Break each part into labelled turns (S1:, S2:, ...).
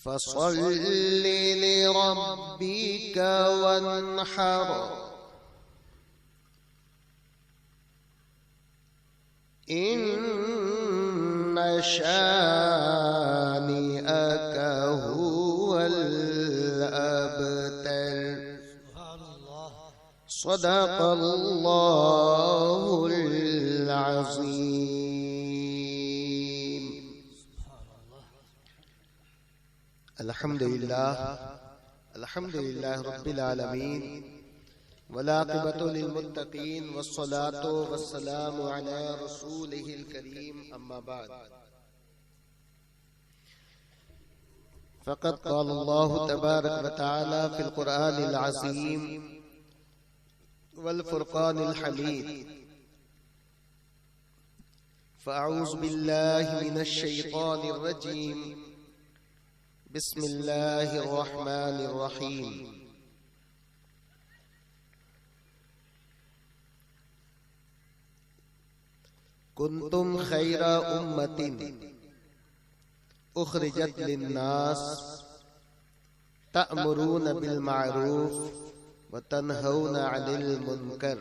S1: फसल्लि लिरब्बिका वन्हर इन्न शानिअका हुवल अबतर। सदक़ल्लाहुल अज़ीम। अल्हम्दुलिल्लाह अल्हम्दुलिल्लाह रब्बिल आलमीन वलाक़िबतु लिलमुत्तक़ीन वस्सलातु वस्सलामु अला रसूलिहिल करीम अम्मा बाद। फ़क़द क़ाल अल्लाहु तबारक व तआला फ़िल क़ुरआनिल अज़ीम वल फ़ुरक़ानिल हमीद। फ़अऊज़ु बिल्लाहि मिनश शैतानिर रजीम। बिस्मिल्लाहिर रहमानिर रहीम। कुंतुम खैरा उम्मतिन उखरिजत लिन्नास तअमुरून बिल मारूफ व तनहौना अनिल मुनकर।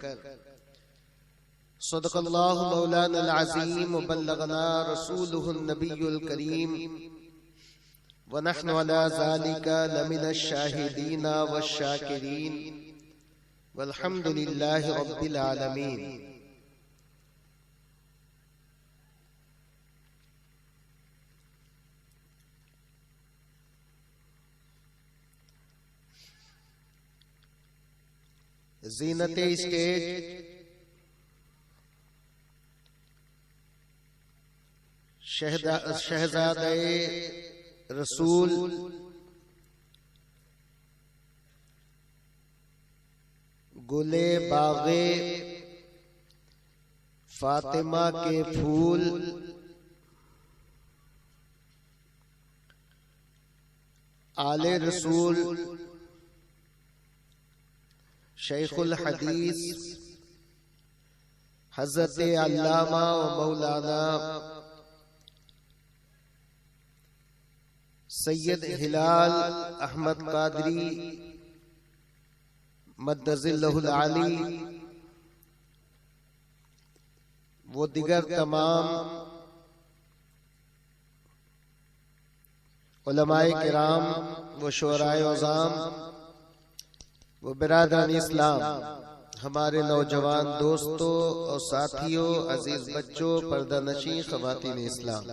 S1: सदक़ल्लाहु मौलानल अज़ीम व बल्लगना रसूलुहुन नबियुल करीम व नहनु अला ज़ालिका लमिनश शाहिदीन वश्शाकिरीन वल्हम्दुलिल्लाहि रब्बिल आलमीन। ज़ीनते स्टेज शहज़ादे रसूल गुले बागे फातिमा के फूल आले रसूल शेखुल हदीस हज़रत अल्लामा व मौलाना सैयद हिलाल अहमद कादरी मद्दज़िल्लहुल आली वो दिगर तमाम उलमाए किराम व शुअराए अज़ाम वो बिरादरान इस्लाम, हमारे नौजवान दोस्तों और साथियों, अजीज बच्चों, पर्दानशी ख़वातीन इस्लाम,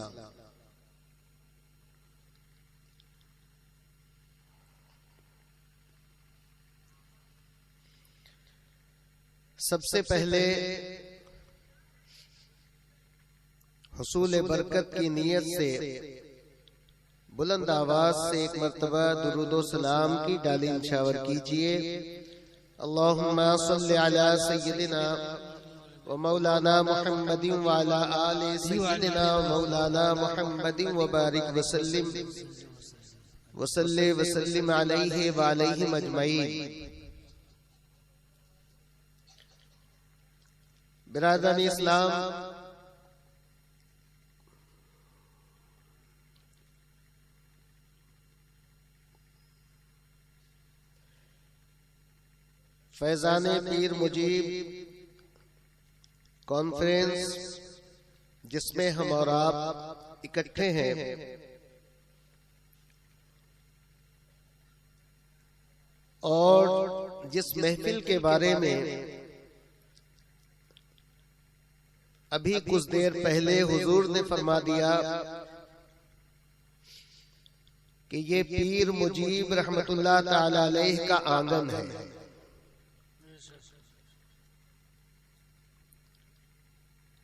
S1: सबसे पहले हुसूल बरकत की नियत से बुलंद आवाज से एक मर्तबा दुरूद सलाम की डाली निछावर कीजिए। अल्लाहुम्मा सल्लि अला सय्यिदिना व मौलाना मुहम्मदिन व अला आलि सय्यिदिना व मौलाना मुहम्मदिन व बारिक व सल्लिम अलैहि व अलैहिम अजमईन। बिरादरान इस्लाम, फैजान पीर मुजीब कॉन्फ्रेंस जिसमें हम और आप इकट्ठे हैं, और जिस महफिल के बारे में अभी कुछ देर पहले हुजूर ने फरमा दिया कि ये पीर मुजीब रहमतुल्लाह ताला अलैह का आंगन है।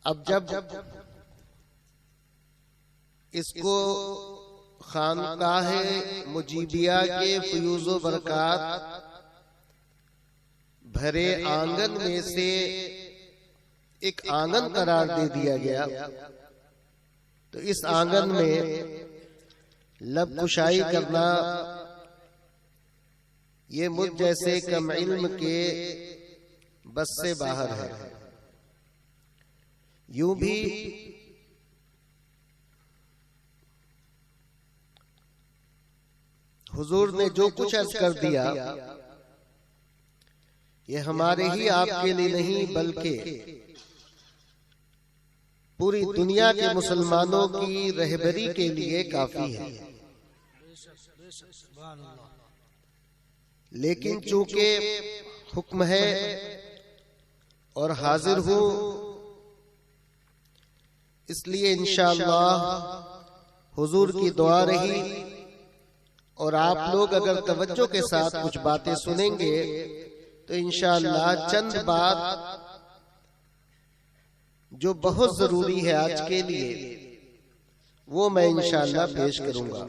S1: अब जब इसको खानकाहे मुजीबिया के फयूज़ो बरकात भरे आंगन में से एक आंगन करार दे दिया गया, तो इस आंगन में लब कुशाई करना ये मुझ जैसे कम इल्म के बस से बाहर है। यूं भी हुजूर ने जो कुछ अर्ज कर दिया ये हमारे ही आपके लिए नहीं बल्कि पूरी दुनिया के मुसलमानों की रहबरी के लिए काफी है। लेकिन चूंकि हुक्म है और हाजिर हूं, इसलिए इंशाअल्लाह हुजूर की दुआ रही और आप लोग अगर तवज्जो के साथ कुछ बातें सुनेंगे तो इंशाअल्लाह चंद बात जो बहुत जरूरी है आज के लिए वो मैं इंशाअल्लाह पेश करूंगा।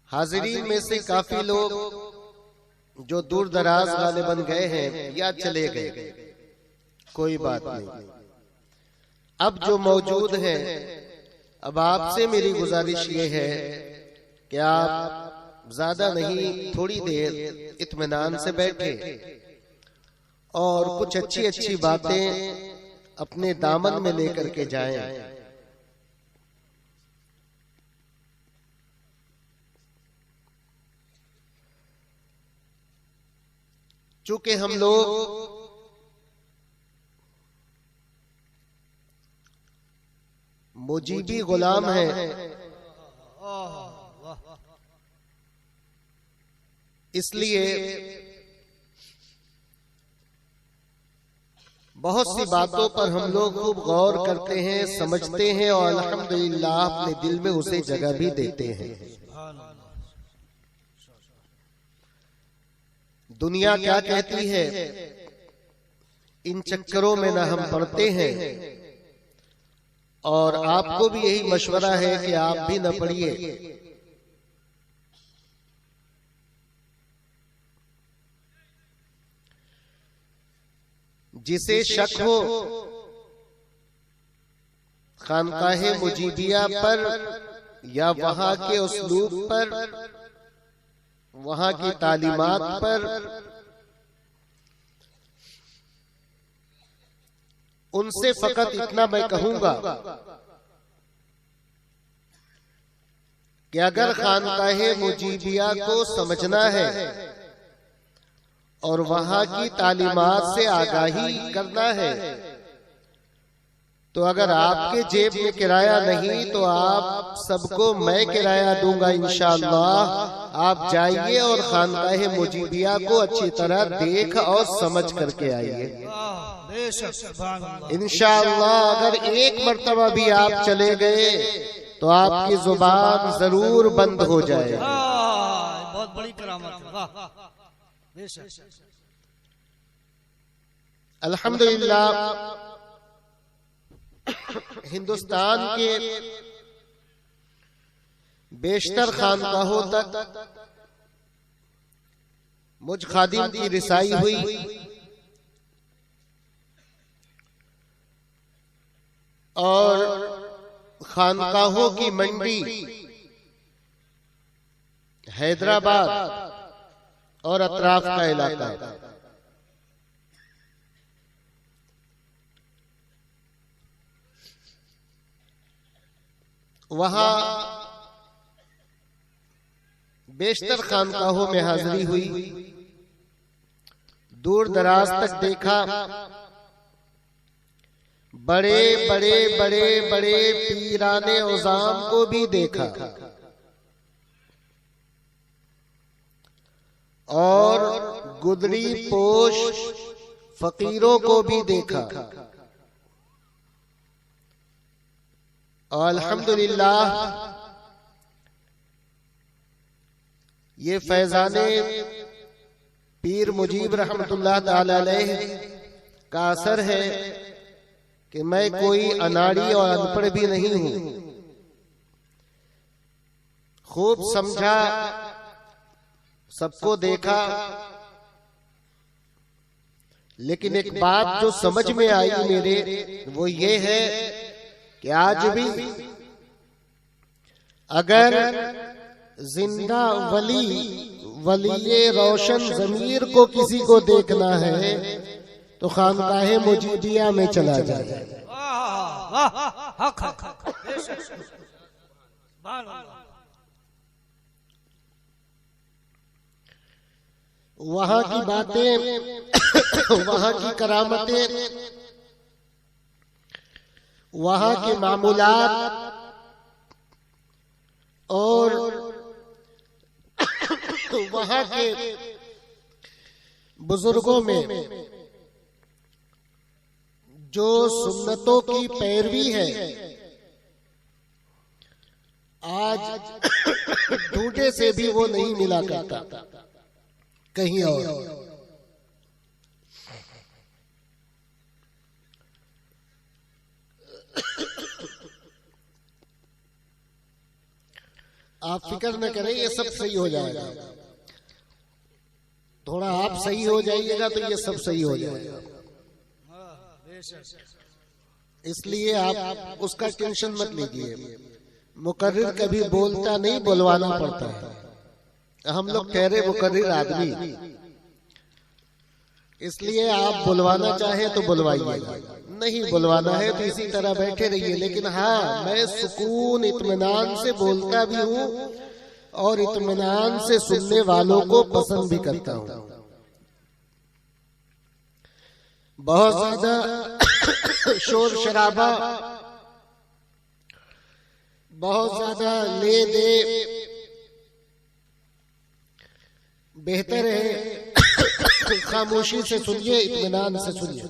S1: हाजिरीन में से काफी लोग जो दूर दराज वाले बन गए हैं या चले गए, कोई बात नहीं। अब जो मौजूद हैं, अब आपसे मेरी गुजारिश ये है कि आप ज्यादा नहीं थोड़ी देर इत्मीनान से बैठे और कुछ अच्छी अच्छी बातें अपने दामन में लेकर के जाएं। चूंकि हम लोग मुजीबी गुलाम हैं, इसलिए बहुत सी बातों पर हम लोग खूब गौर करते हैं, समझते हैं और अल्हम्दुलिल्लाह अपने दिल में उसे जगह भी देते हैं। दुनिया क्या कहती है इन चक्करों में ना हम पड़ते हैं, और आपको भी यही मशवरा है कि आप भी न पढ़िए। जिसे शक हो खानकाहे मुजीबिया पर या वहां के उसलूब पर, वहां की तालीमात पर, उनसे फकत इतना मैं कहूंगा कि अगर खानकाहे मुजीबिया को समझना है और वहां की तालीमात से आगाही करना है, तो अगर आपके जेब में किराया नहीं तो आप सबको मैं किराया दूंगा इंशाअल्लाह। आप जाइए और खानकाहे मुजीबिया को अच्छी तरह देख और समझ करके आइए इंशाअल्लाह। अगर एक मर्तबा भी आप चले गए तो आपकी जुबान जरूर बंद हो जाए।
S2: बहुत बड़ी करामत है।
S1: अल्हम्दुलिल्लाह हिंदुस्तान के बेशतर खानकाहों तक मुझ खादिम की रिसाई हुई और खानकाहों की मंडी हैदराबाद और अतराफ का इलाका, वहां बेशतर खानकाहों में हाजिरी हुई। दूर दराज तक देखा, बड़े बड़े बड़े बड़े पीराने उज़ाम को भी देखा और गुदरी पोश फकीरों को भी देखा। और अल्हम्दुलिल्लाह ये फैजाने पीर मुजीब रहमतुल्लाह ताला अलैह का असर है कि मैं कोई अनाड़ी और अनपढ़ भी नहीं हूं। खूब समझा, सबको देखा, लेकिन एक बात जो समझ में आई मेरे वो ये है कि आज भी अगर जिंदा वली रोशन जमीर को किसी को देखना है तो खानकाहे मुजीबिया में चला जाए।
S2: वाह वाह हक हक हक सुभान अल्लाह।
S1: वहां की बातें, वहां की करामतें, वहां के मामूलात और वहां के बुजुर्गों में जो सुन्नतों की पैरवी है, आज ढूंढे से भी वो नहीं मिला करता कहीं और। आप फिक्र न करें, ये सब सही हो जाएगा। थोड़ा आप सही हो जाइएगा तो ये सब सही हो जाएगा। इसलिए आप उसका टेंशन मत लीजिए। मुकर्रिर कभी बोलता नहीं, बुलवाना पड़ता है। हम लोग ठहरे मुकर्रिर आदमी, इसलिए आप बुलवाना चाहे तो बुलवाइएगा, नहीं बुलवाना है तो इसी तरह बैठे रहिए। लेकिन हाँ, मैं सुकून इत्मीनान से बोलता भी हूँ और इत्मीनान से सुनने वालों को पसंद भी करता हूँ। बहुत ज्यादा शोर शराबा, बहुत ज्यादा ले दे बेहतर है खामोशी से सुनिए, इत्मीनान से सुनिए।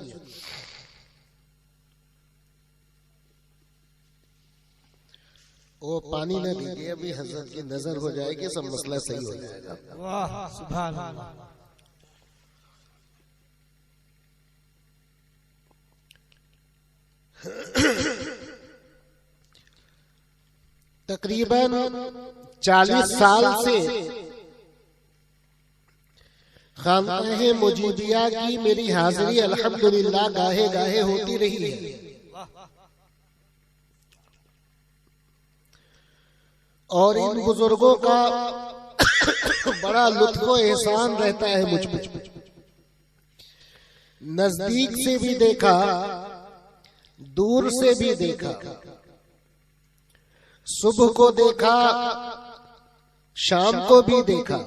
S1: वो पानी न दीजिए, अभी हजरत की नजर हो जाएगी, सब मसला सही हो जाएगा।
S2: वाह सुभान अल्लाह।
S1: तकरीबन 40 साल से खानकाहे मुजीबिया की मेरी हाजिरी अल्हम्दुलिल्लाह गाहे गाहे होती रही है। और इन बुजुर्गों का बड़ा लुत्फ एहसान रहता है मुझ पर। नजदीक से भी देखा, दूर से भी देखा, सुबह को देखा, शाम को भी देखा,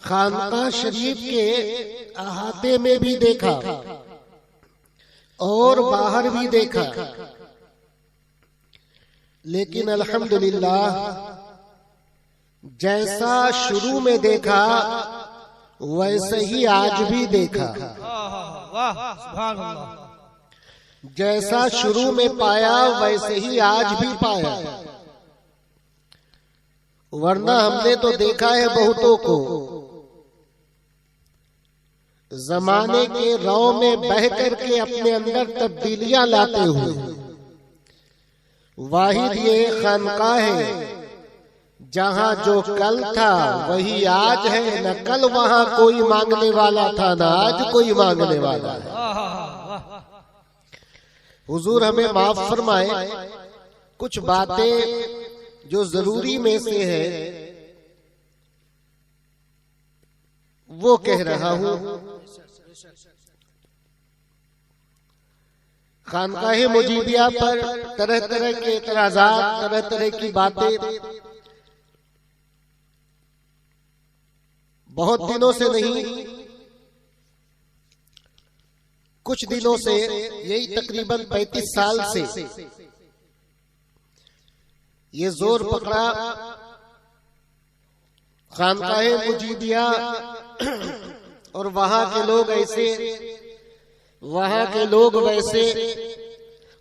S1: खानका शरीफ के अहाते में भी देखा और बाहर भी देखा। लेकिन अल्हम्दुलिल्लाह जैसा शुरू में देखा वैसे ही आज भी देखा।
S2: वाह सुभान अल्लाह।
S1: जैसा शुरू में पाया वैसे ही आज भी पाया। वरना हमने तो देखा है बहुतों को जमाने के रौ में बह करके अपने अंदर तब्दीलियां लाते हुए। वाहिद ये खानका है जहां जो कल था वही आज है, न कल वहां कोई मांगने वाला था, न आज कोई मांगने वाला है। हुजूर हमें माफ फरमाए, कुछ बातें जो जरूरी में से है वो कह रहा हूं। खानकाहे मुजीबिया पर तरह तरह के एतराजात, तरह तरह की बातें बहुत दिनों से नहीं, कुछ दिनों से, यही तकरीबन 35 साल से ये जोर पकड़ा खानकाहे मुजीबिया और वहां के लोग ऐसे, वहां के लोग वैसे,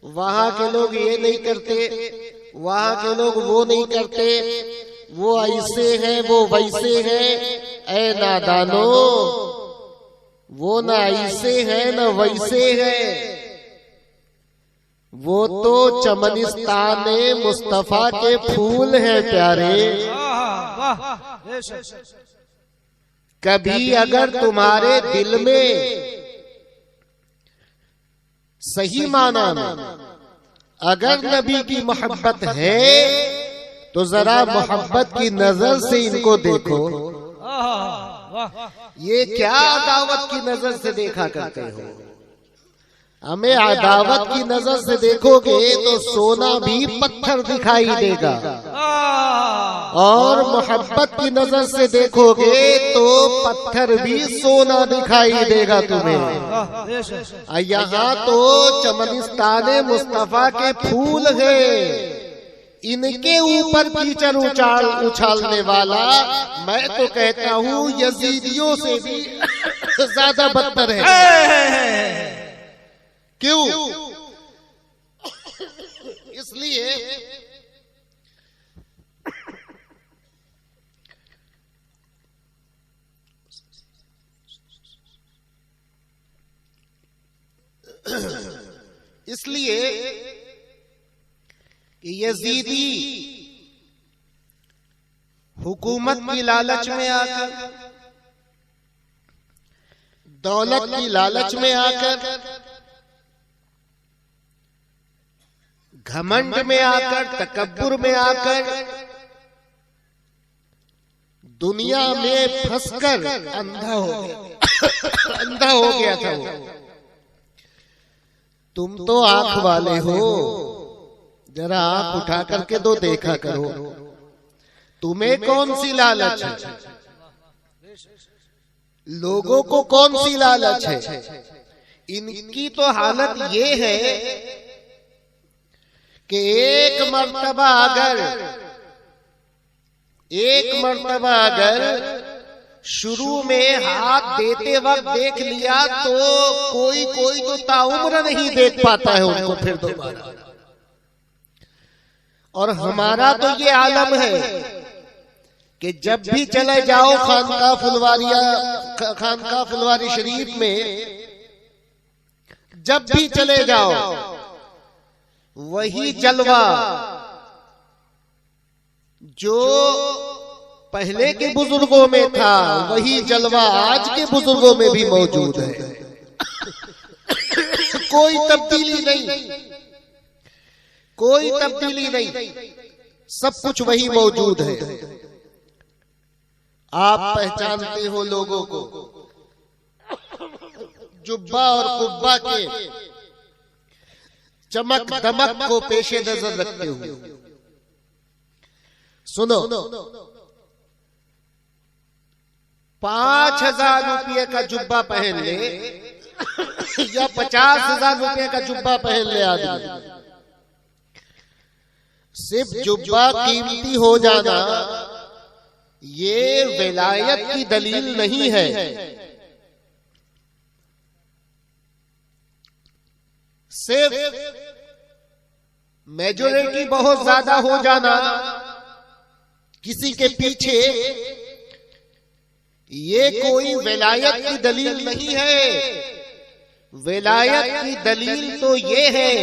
S1: वहां के लोग ये नहीं करते, वहां के लोग वो नहीं करते, वो ऐसे हैं वो वैसे हैं। ऐ नादानो, वो ना ऐसे है न वैसे है, वो तो चमनिस्तान मुस्तफा के फूल हैं प्यारे। कभी अगर तुम्हारे दिल में सही माना में अगर नबी की मोहब्बत है तो जरा मोहब्बत की नजर से इनको देखो। ये क्या अदावत की नजर से देखा करते हो? हमें अदावत की नजर से देखोगे तो सोना भी पत्थर दिखाई देगा, और मोहब्बत की नजर से देखोगे तो पत्थर भी सोना दिखाई देगा तुम्हें। यहाँ तो चमनिस्ताने मुस्तफा के फूल है, इनके ऊपर कीचड़ उछालने वाला मैं तो कहता हूँ यजीदियों से भी ज्यादा बदतर है। क्यों? इसलिए कि यजीदी हुकूमत की लालच में आकर, दौलत की लालच में आकर, घमंड में आकर, तकब्बुर में आकर, दुनिया में फंसकर अंधा हो गया। अंधा हो गया था वो। तुम तो आंख वाले हो, जरा आंख उठा करके दो देखा करो, तुम्हें कौन सी लालच है? लोगों को कौन सी लालच है? इनकी तो हालत ये है कि एक मर्तबा अगर शुरू में हाथ देते वक्त देख लिया तो कोई तो ताउम्र नहीं देख पाता है उनको फिर दोबारा। और हमारा तो ये आलम है कि जब भी चले जाओ खानका फुलवारी शरीफ में, जब भी चले जाओ वही जलवा जो पहले के बुजुर्गों में था, वही जलवा आज के बुजुर्गों में भी मौजूद है। कोई तब्दीली नहीं, सब कुछ वही मौजूद है। आप पहचानते हो लोगों को जुब्बा और कुब्बा के चमक दमक को पेशे नजर रखते हुए। सुनो, 5,000 रुपये का जुब्बा पहन ले या 50,000 रुपये का जुब्बा पहन ले आदमी, सिर्फ जुब्बा कीमती हो जाना ये विलायत की दलील नहीं है। सिर्फ मेजॉरिटी बहुत ज्यादा हो जाना किसी के पीछे ये कोई विलायत की दलील नहीं है। विलायत की दलील तो ये है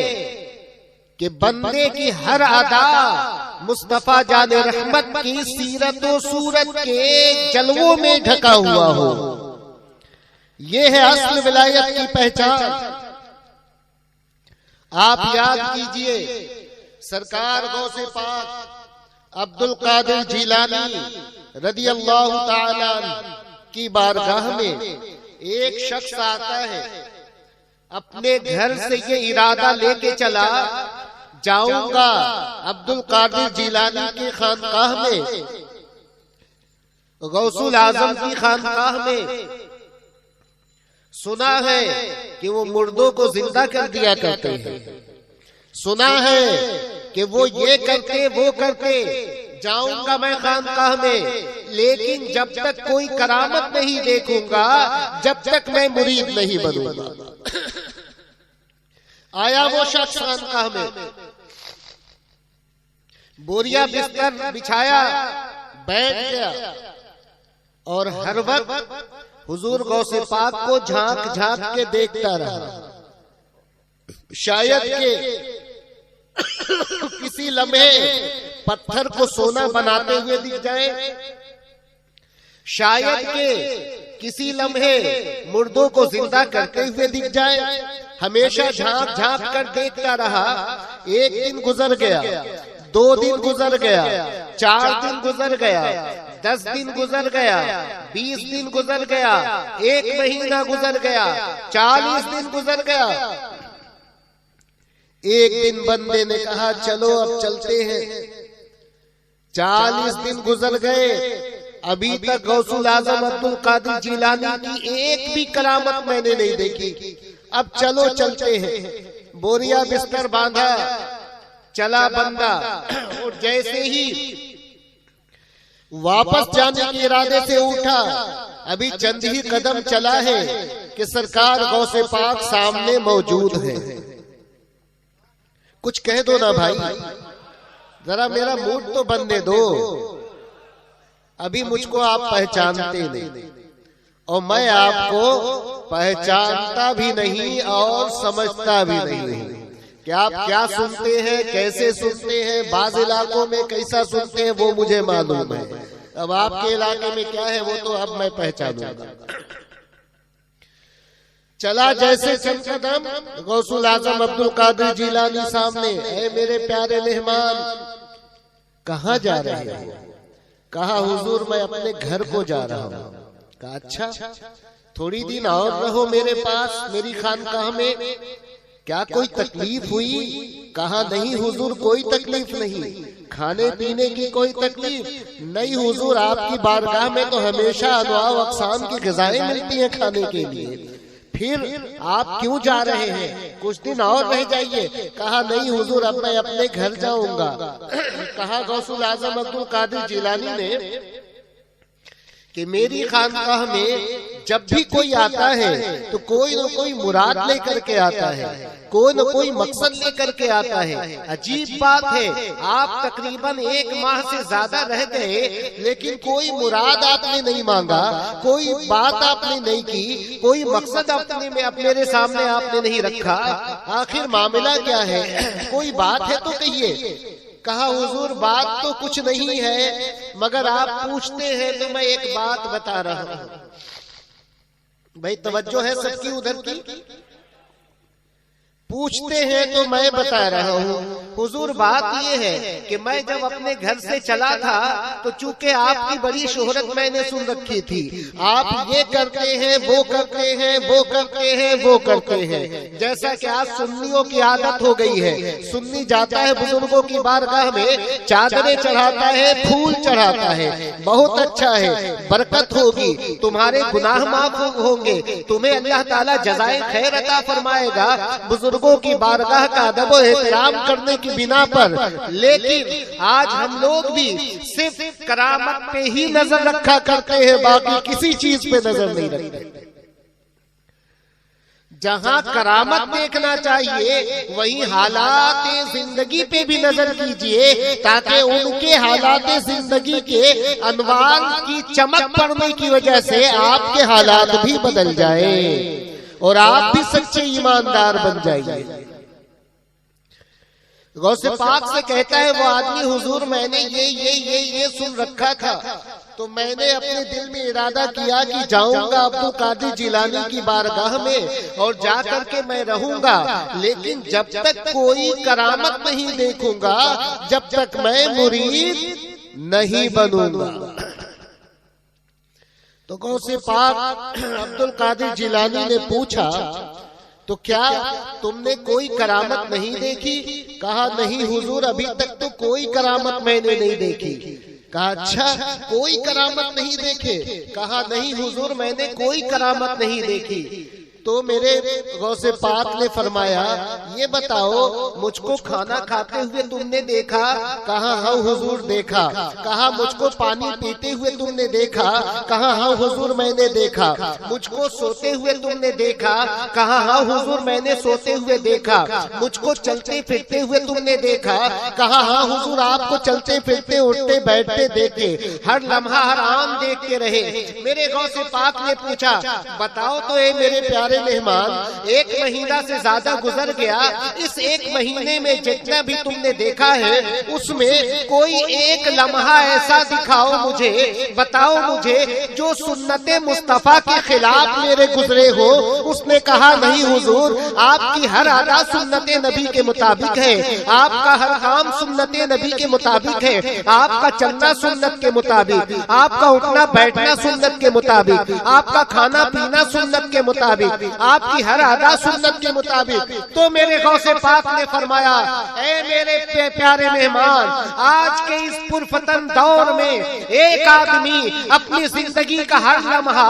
S1: कि बंदे की हर अदा मुस्तफा जाने रहमत की सीरत व सूरत के जलवों में ढका हुआ हो। ये है असल विलायत की पहचान। आप याद कीजिए, सरकार गौसे पाक अब्दुल कादिर जिलानी रदी अल्लाह ताला की बारगाह में एक शख्स आता है, अपने घर से ये इरादा लेके चला, जाऊंगा अब्दुल कादिर जिलानी की खानकाह में, गौसुल आजम की खानकाह में। सुना है कि वो मुर्दों को जिंदा कर दिया करते हैं, सुना है कि वो ये करते वो करते। जाऊंगा मैं खानकाह में, लेकिन जब तक कोई करामत नहीं देखूंगा, जब तक मैं मुरीद नहीं बनूंगा। आया वो शख्स खानकाह में, बोरिया बिस्तर बिछाया, बैठ गया और हर वक्त हुजूर गौसे पाक को झांक झांक के देखता रहा। शायद के किसी लम्हे पत्थर को सोना बनाते हुए दिख जाए, शायद के किसी लम्हे मुर्दों को जिंदा करते हुए दिख जाए। हमेशा झांक झांक कर देखता रहा। एक दिन गुजर गया, 2 दिन गुजर गया, 4 दिन गुजर गया, 10 दिन गुजर गया, 20 दिन गुजर गया, 1 महीना गुजर गया, 40 दिन गुजर गया। एक दिन बंदे ने कहा चलो अब चलते हैं। 40 दिन गुजर गए, अभी तक गौसुल आजम अब्दुल कादिर जिलानी की एक भी करामत मैंने नहीं देखी। अब चलो चलते हैं। बोरिया बिस्तर बांधा, चला बंदा, और जैसे ही वापस जाने के इरादे से उठा, अभी चंद ही कदम चला है कि सरकार गौसे पाक सामने मौजूद है। कुछ कह दो ना भाई, जरा मेरा मूड तो बनने दो। अभी मुझको आप पहचानते नहीं और मैं आपको पहचानता भी नहीं और समझता भी नहीं कि आप क्या सुनते हैं, कैसे सुनते हैं, बाज इलाकों में कैसा सुनते हैं वो मुझे मालूम है। अब आपके इलाके में क्या है वो तो अब मैं पहचानूंगा। चला जैसे चल कदम, गौसुल आजम अब्दुल कादिर जिलानी सामने। ऐ मेरे प्यारे मेहमान, कहाँ जा रहे हो? कहा हुजूर मैं अपने घर को जा रहा हूँ। कहा अच्छा, थोड़ी दिन और रहो मेरे पास, मेरी खानकाह में, क्या कोई तकलीफ हुई? कहा नहीं हुजूर कोई तकलीफ नहीं। खाने पीने की कोई तकलीफ नहीं हुजूर, आपकी बारगाह में तो हमेशा अनवाअ व अक़साम की ग़िज़ाएं मिलती हैं खाने के लिए। फिर आप क्यों जा रहे हैं? कुछ दिन और रह जाइए। कहा नहीं हुजूर अब मैं अपने घर जाऊंगा। कहा गौसुल आजम अब्दुल कादिर जिलानी ने कि मेरी खानकाह में जब भी कोई आता है तो कोई न कोई मुराद लेकर के आता है, कोई न कोई मकसद लेकर के आता है। अजीब बात है, आप तकरीबन 1 माह से ज्यादा रह गए लेकिन कोई मुराद आपने नहीं मांगा, कोई बात आपने नहीं की, कोई मकसद अपने में मेरे सामने आपने नहीं रखा। आखिर मामला क्या है? कोई बात है तो कहिए। कहा हुजूर बात तो कुछ नहीं है, मगर आप पूछते हैं तो मैं एक बात बता रहा हूँ। भाई तवज्जो है सबकी उधर की? पूछते हैं तो मैं बता रहा हूँ। हुजूर बात ये है कि मैं जब अपने घर से चला था तो चूंकि आपकी बड़ी शोहरत मैंने सुन रखी थी, आप ये करते हैं, वो करते हैं, वो करते हैं, वो करते हैं। जैसा कि आज सुन्नियों की आदत हो गई है, सुन्नी जाता है बुजुर्गों की बारगाह में, चादरें चढ़ाता है, फूल चढ़ाता है। बहुत अच्छा है, बरकत होगी, तुम्हारे गुनाह माफ होंगे, तुम्हें अल्लाह ताला जज़ाए खैर अता फरमाएगा बुजुर्गों की बारगाह का अदब और एहतराम करने की बिना पर। लेकिन आज हम लोग भी सिर्फ करामत पे ही नजर रखा करते हैं, बाकी किसी चीज पे नजर नहीं रखते। जहां करामत देखना चाहिए वहीं हालात जिंदगी पे भी नजर कीजिए, ताकि उनके हालात जिंदगी के अनवार की चमक पड़ने की वजह से आपके हालात भी बदल जाए और आप भी सच्चे ईमानदार बन जाइए। गौसे पाक से कहता है वो आदमी हुजूर मैंने ये सुन रखा था, तो मैंने अपने दिल में इरादा किया कि जाऊंगा अब्दुल कादिर जिलानी की बारगाह में और जा करके मैं रहूंगा, लेकिन जब तक कोई करामत नहीं देखूंगा जब तक मैं मुरीद नहीं बनूंगा। तो गौसे पाक अब्दुल कादिर जिलानी ने पूछा तो क्या तुमने कोई करामत नहीं देखी? कहा नहीं हुजूर अभी तक तो कोई करामत मैंने नहीं देखी। कहा अच्छा कोई करामत नहीं देखे? कहा नहीं हुजूर मैंने कोई करामत नहीं देखी। तो मेरे गौसे पाक ने फरमाया ये बताओ मुझको खाना खाते हुए तुमने देखा? कहा हाँ हुजूर देखा। कहा मुझको पानी पीते हुए तुमने देखा? कहा हाँ हुजूर मैंने देखा। मुझको सोते हुए तुमने देखा? कहा हाँ हुजूर मैंने सोते हुए देखा। मुझको चलते फिरते हुए तुमने देखा? कहा हाँ हुजूर आपको चलते फिरते उठते बैठते देखे, हर लम्हा हर आम देखते रहे। मेरे गौसे पाक ने पूछा बताओ तो ये मेरे प्यारे मेहमान, 1 महीना से ज्यादा गुजर गया, इस 1 महीने में जितना भी तुमने देखा है उसमें कोई एक लम्हा ऐसा दिखाओ मुझे, बताओ मुझे जो सुन्नते मुस्तफा के खिलाफ मेरे गुजरे हो, उसने कहा नहीं हुजूर, आपकी हर अदा सुन्नत नबी के मुताबिक है, आपका हर काम सुन्नत नबी के मुताबिक है, आपका चलना सुन्नत के मुताबिक, आपका उठना बैठना सुन्नत के मुताबिक, आपका खाना पीना सुन्नत के मुताबिक, आपकी हर अदा सुन्नत के मुताबिक। तो मेरे गौसे पाक ने फरमाया, ऐ मेरे प्यारे मेहमान, आज के इस पुरफतन दौर में एक आदमी अपनी जिंदगी का हर लम्हा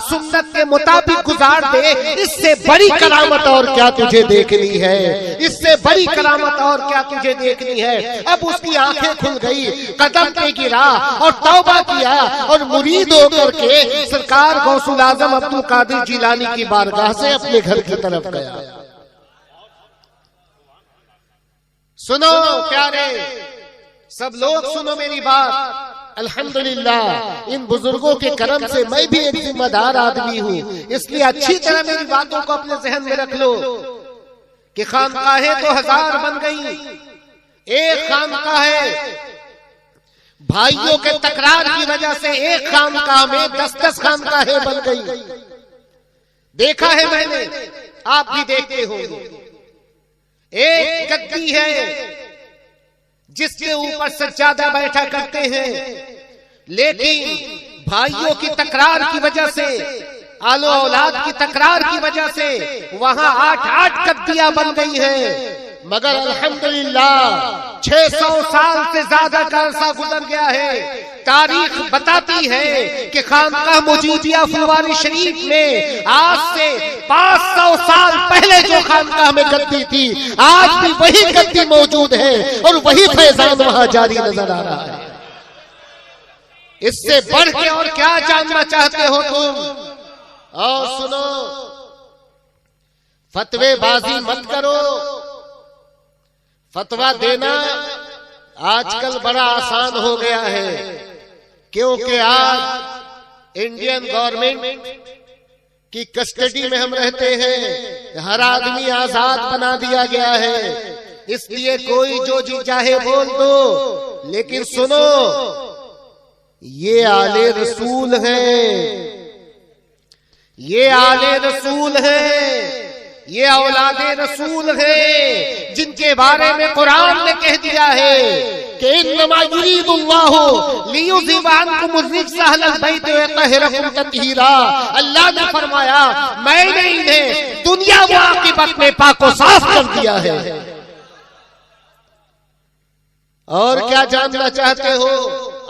S1: सुन्नत के मुताबिक गुजार दे, इससे बड़ी करामत और क्या तुझे देखनी है, इससे बड़ी करामत और क्या तुझे देखनी है। अब उसकी आंखें खुल गई, कदम पे गिरा और तौबा किया और मुरीद होकर के सरकार गौसुल आजम अब्दुल कादिर जिलानी की बारगाह से अपने घर की तरफ गया। सुनो प्यारे, सब लोग सुनो मेरी बात। अल्हम्दुलिल्लाह, इन बुजुर्गों के करम से मैं भी एक जिम्मेदार आदमी हूँ, इसलिए अच्छी तरह मेरी बातों को अपने जहन में रख लो कि खानकाहें तो 1000 बन गई, एक खानकाह है भाइयों के तकरार की वजह से एक खानकाह में 10-10 खानकाहें बन गई। देखा है मैंने, आप भी देखते होंगे। एक गद्दी है जिसके ऊपर सज्जादा बैठा करते हैं, लेकिन भाइयों की तकरार की वजह से, आलो औलाद की तकरार की वजह से वहां 8-8 गद्दियां बन गई हैं। मगर अल्हम्दुलिल्लाह 600 साल से ज्यादा का अरसा गुजर गया है। तारीख बताती है कि खानकाह मौजूदिया फुलवारी शरीफ में आज से 500 साल पहले जो खानकाह में गद्दी थी, आज भी वही गद्दी मौजूद है और वही फैजान वहां जारी नजर आ रहा है। इससे बढ़ के और क्या जानना चाहते हो तुम? और सुनो, फतवेबाजी मत करो। फतवा देना आजकल बड़ा आसान हो गया है, क्योंकि आज इंडियन गवर्नमेंट की कस्टडी में हम रहते हैं, हर आदमी आजाद बना दिया गया है, इसलिए कोई जो जी चाहे बोल दो। लेकिन सुनो, ये आले रसूल हैं, ये आले रसूल हैं, ये औलादे रसूल है, जिनके बारे में कुरान ने कह दिया है कि इन्नमा युरीदुल्लाहु लियुज़हिबा अन्कुम अर्रिज्सा अहलल बैत व यतहिरकुम तत्हीरा। अल्लाह ने फरमाया, मैंने इन्हें दुनिया व आखिरत में पाक व साफ कर दिया है। और क्या जानना चाहते हो?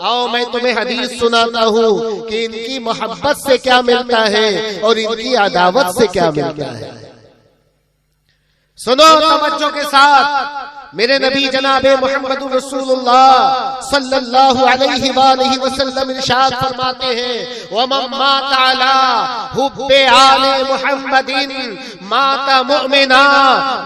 S1: आओ मैं तुम्हें हदीस सुनाता हूँ कि इनकी मोहब्बत से क्या मिलता है और इनकी अदावत से क्या मिलता है। सुनो तवज्जो के साथ, मेरे नबी जनाबे मुहम्मदुर रसूलुल्लाह सल्लल्लाहु अलैहि वालैहि वसल्लम इरशाद फरमाते हैं, वमन माता अला हुब्बे आले मुहम्मदिन माता मुमिना।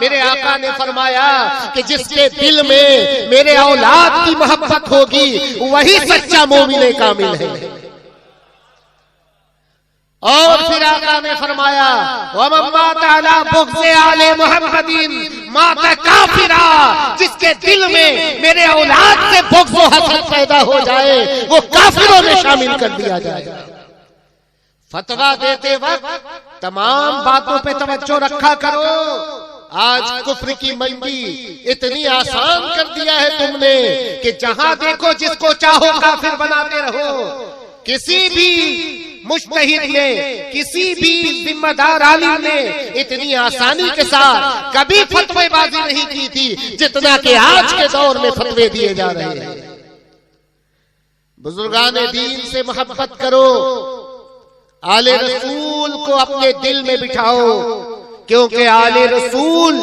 S1: मेरे आका ने फरमाया कि जिसके दिल में मेरे औलाद की मोहब्बत होगी वही सच्चा मोमिन कामिल है। और फिर आका ने फरमाया, वमन माता अला बुग़्ज़े आले मुहम्मदिन माता काफिरा। जिसके दिल में मेरे औलाद से बुग़्ज़ व हसद पैदा हो जाए वो काफिरों में शामिल कर दिया जाए। फतवा देते वक्त तमाम बातों पे तवज्जो रखा करो। आज कुफ्र की मंडी इतनी आसान कर दिया है तुमने कि जहां देखो जिसको चाहो काफिर बनाते रहो। किसी भी मुज्तहिद ने, किसी भी जिम्मेदार आलिम ने इतनी आसानी के साथ कभी फतवेबाजी नहीं की थी जितना कि आज के दौर में फतवे दिए जा रहे हैं। बुजुर्गाने दीन से मोहब्बत करो, आले रसूल को अपने दिल में बिठाओ, क्योंकि आले रसूल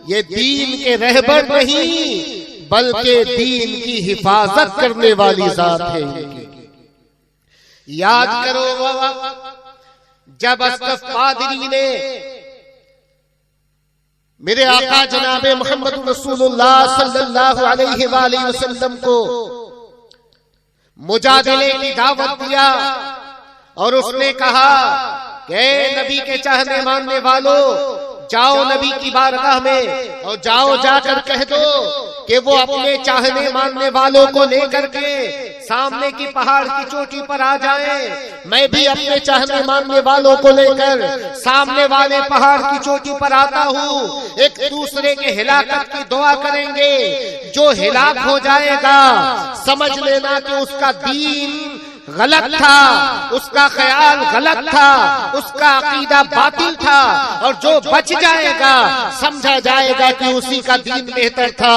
S1: ये दीन के रहबर नहीं बल्कि दीन की हिफाजत करने वाली जात है। याद करो वो वक्त जब अस्कफ कादरी ने मेरे आका जनाबे मुहम्मद रसूलुल्लाह सल्लल्लाहु अलैहि वसल्लम को मुजादले की दावत दिया और उसने कहा कि नबी के चाहने मानने वालों, जाओ नबी की बारगाह में और जाओ जाकर कह दो कि वो अपने चाहने मानने वालों को लेकर के सामने की पहाड़ की चोटी पर आ जाएं, मैं भी अपने चाहने मानने वालों को लेकर सामने वाले पहाड़ की चोटी पर आता हूँ। एक दूसरे के हिलाकत की दुआ करेंगे। जो हिलाक हो जाएगा समझ लेना कि उसका दीन गलत था, उसका ख्याल गलत था, उसका अकीदा बातिल था, और जो बच जाएगा समझा जाएगा कि उसी का दीन बेहतर था।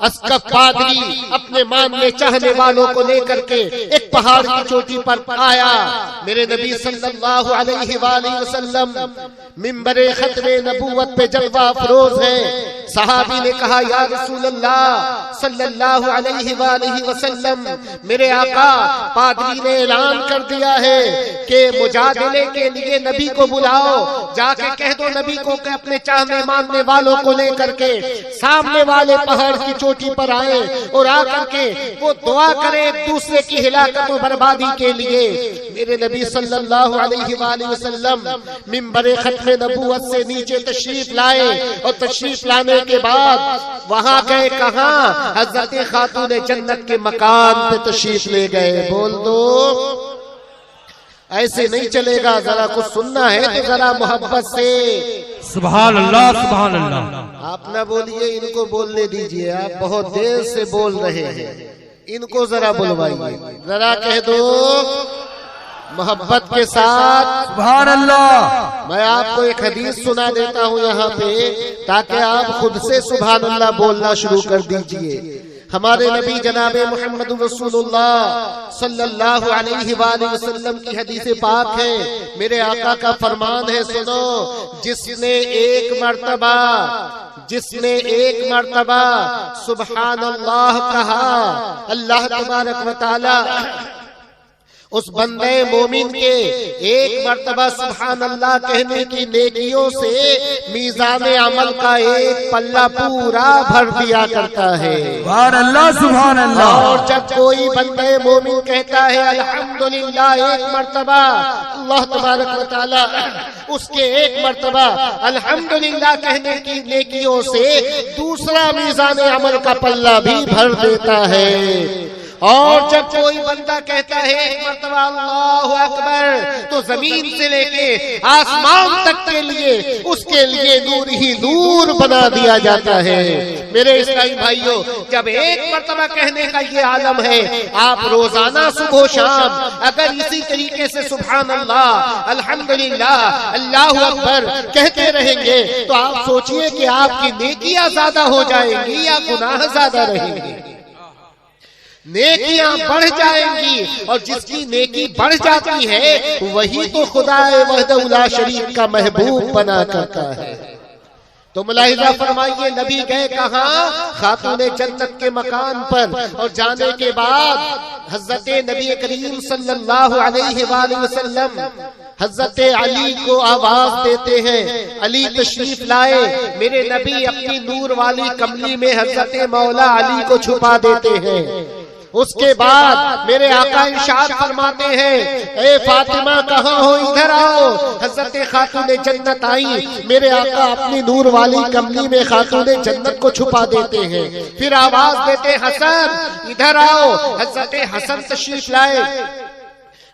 S1: अस्कफ पादरी अपने मानने चाहने वालों को लेकर के एक पहाड़ की चोटी पर आया। मेरे नबी सल्लल्लाहु अलैहि वसल्लम मिंबरे खत्मे नबूवत पे जलवा अफरोज है। सहाबी ने कहा, या रसूल अल्लाह सल्लल्लाहु अलैहि वसल्लम, मेरे आका पादरी ने ऐलान कर दिया है कि मुजादले के लिए नबी को बुलाओ, जाके कह दो नबी को कि अपने चाहने मानने वालों को लेकर के सामने वाले पहाड़ की चोटी पर आए और आकर के वो दुआ करे एक दूसरे की हिलाकत और बर्बादी के लिए। मेरे नबी सल्लल्लाहु अलैहि वसल्लम मिंबरे खत्मे नबूवत से नीचे तशरीफ लाए और तशरीफ लाने के बाद वहां गए कहां? हजरत खातून जन्नत के मकान पे तशरीफ ले गए। बोल दो, ऐसे नहीं चलेगा। जरा कुछ सुनना है तो जरा मोहब्बत से
S2: सुभान अल्लाह, सुभान अल्लाह।
S1: आप ना बोलिए, इनको बोलने दीजिए। आप बहुत देर से बोल रहे हैं, इनको जरा बुलवाइए। जरा कह दो मोहब्बत के साथ
S2: सुभान अल्लाह।
S1: मैं आपको एक हदीस सुना देता हूँ यहाँ पे, ताकि आप खुद से सुभान अल्लाह बोलना शुरू कर दीजिए। हमारे नबी जनाबे मोहम्मद रसूलुल्लाह सल्लल्लाहु अलैहि वसल्लम की हदीस पाक है। मेरे आका का फरमान है, सुनो, जिसने एक मर्तबा सुभान अल्लाह कहा, अल्लाह तबारक व तआला उस बंदे मोमिन के एक मर्तबा सुभान अल्लाह कहने की नेकियों से मीज़ान अमल का एक पल्ला पूरा भर दिया करता है।
S2: सुभान अल्लाह, सुभान अल्लाह।
S1: और जब कोई बंदे मोमिन कहता है अल्हम्दुलिल्लाह एक मर्तबा, अल्लाह तबारक व तआला उसके एक मर्तबा अल्हम्दुलिल्लाह कहने की नेकियों से दूसरा मीज़ान अमल का पल्ला भी भर देता है। और जब कोई बंदा कहता है एक मर्तबा अल्लाहु अकबर, तो जमीन से लेके आसमान तक के लिए उसके लिए नूर ही नूर बना दिया जाता है। मेरे इस्लामी भाइयों, जब एक मर्तबा कहने का ये आलम है, आप रोजाना सुबह शाम अगर इसी तरीके से सुभान अल्लाह, अल्हम्दुलिल्लाह, अल्लाहु अकबर कहते रहेंगे, तो आप सोचिए कि आपकी नेकियां ज्यादा हो जाएंगी या गुनाह ज्यादा रहेंगे? नेकियां बढ़ जाएंगी, और जिसकी नेकी बढ़ जाती है वही तो खुदाए वहदहु ला शरीक का महबूब बना करता है। तो मुलाहिजा फरमाइए, नबी गए कहां? खातूने जन्नत के मकान पर। और जाने के बाद हजरत नबी करीम सल्लल्लाहु अलैहि वसल्लम हजरत अली को आवाज देते हैं। अली तशरीफ लाए। मेरे नबी अपनी नूर वाली कमली में हजरत मौला अली को छुपा देते हैं। उसके बाद मेरे आका इरशाद फरमाते हैं, ए फातिमा कहाँ हो, इधर आओ। हजरत खातून जन्नत आई। मेरे आका अपनी नूर वाली कमली में खातून जन्नत को छुपा देते हैं। फिर आवाज देते, हसन इधर आओ। हजरत हसन तशरीफ लाए।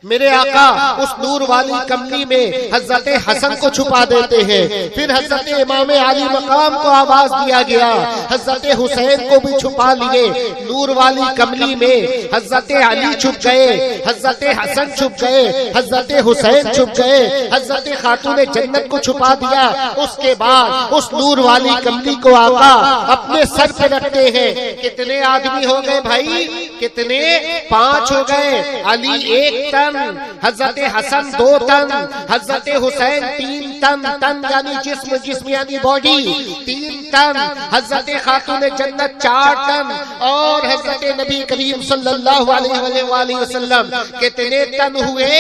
S1: मेरे आका उस नूर वाली कमली में हजरत हसन को छुपा देते हैं। फिर हजरत इमाम अली मकाम को आवाज दिया गया। हजरत हुसैन को भी छुपा लिए। नूर वाली कमली में हजरत अली छुप गए, हजरत हसन छुप गए, हजरत हुसैन छुप गए। हजरत खातून जन्नत को छुपा दिया। उसके बाद उस नूर वाली कमली को आका अपने सर पे रखते हैं। कितने आदमी हो गए भाई? कितने? 5 हो गए। अली 1 तन, हजरत हसन 2 तन, हजरत हुसैन 3 तन, तन यानी जिस्म यानी बॉडी 3 तन, हजरत खातून जन्नत 4 टन, और हजरत नबी करीम सल्लल्लाहु अलैहि वसल्लम कितने टन हुए?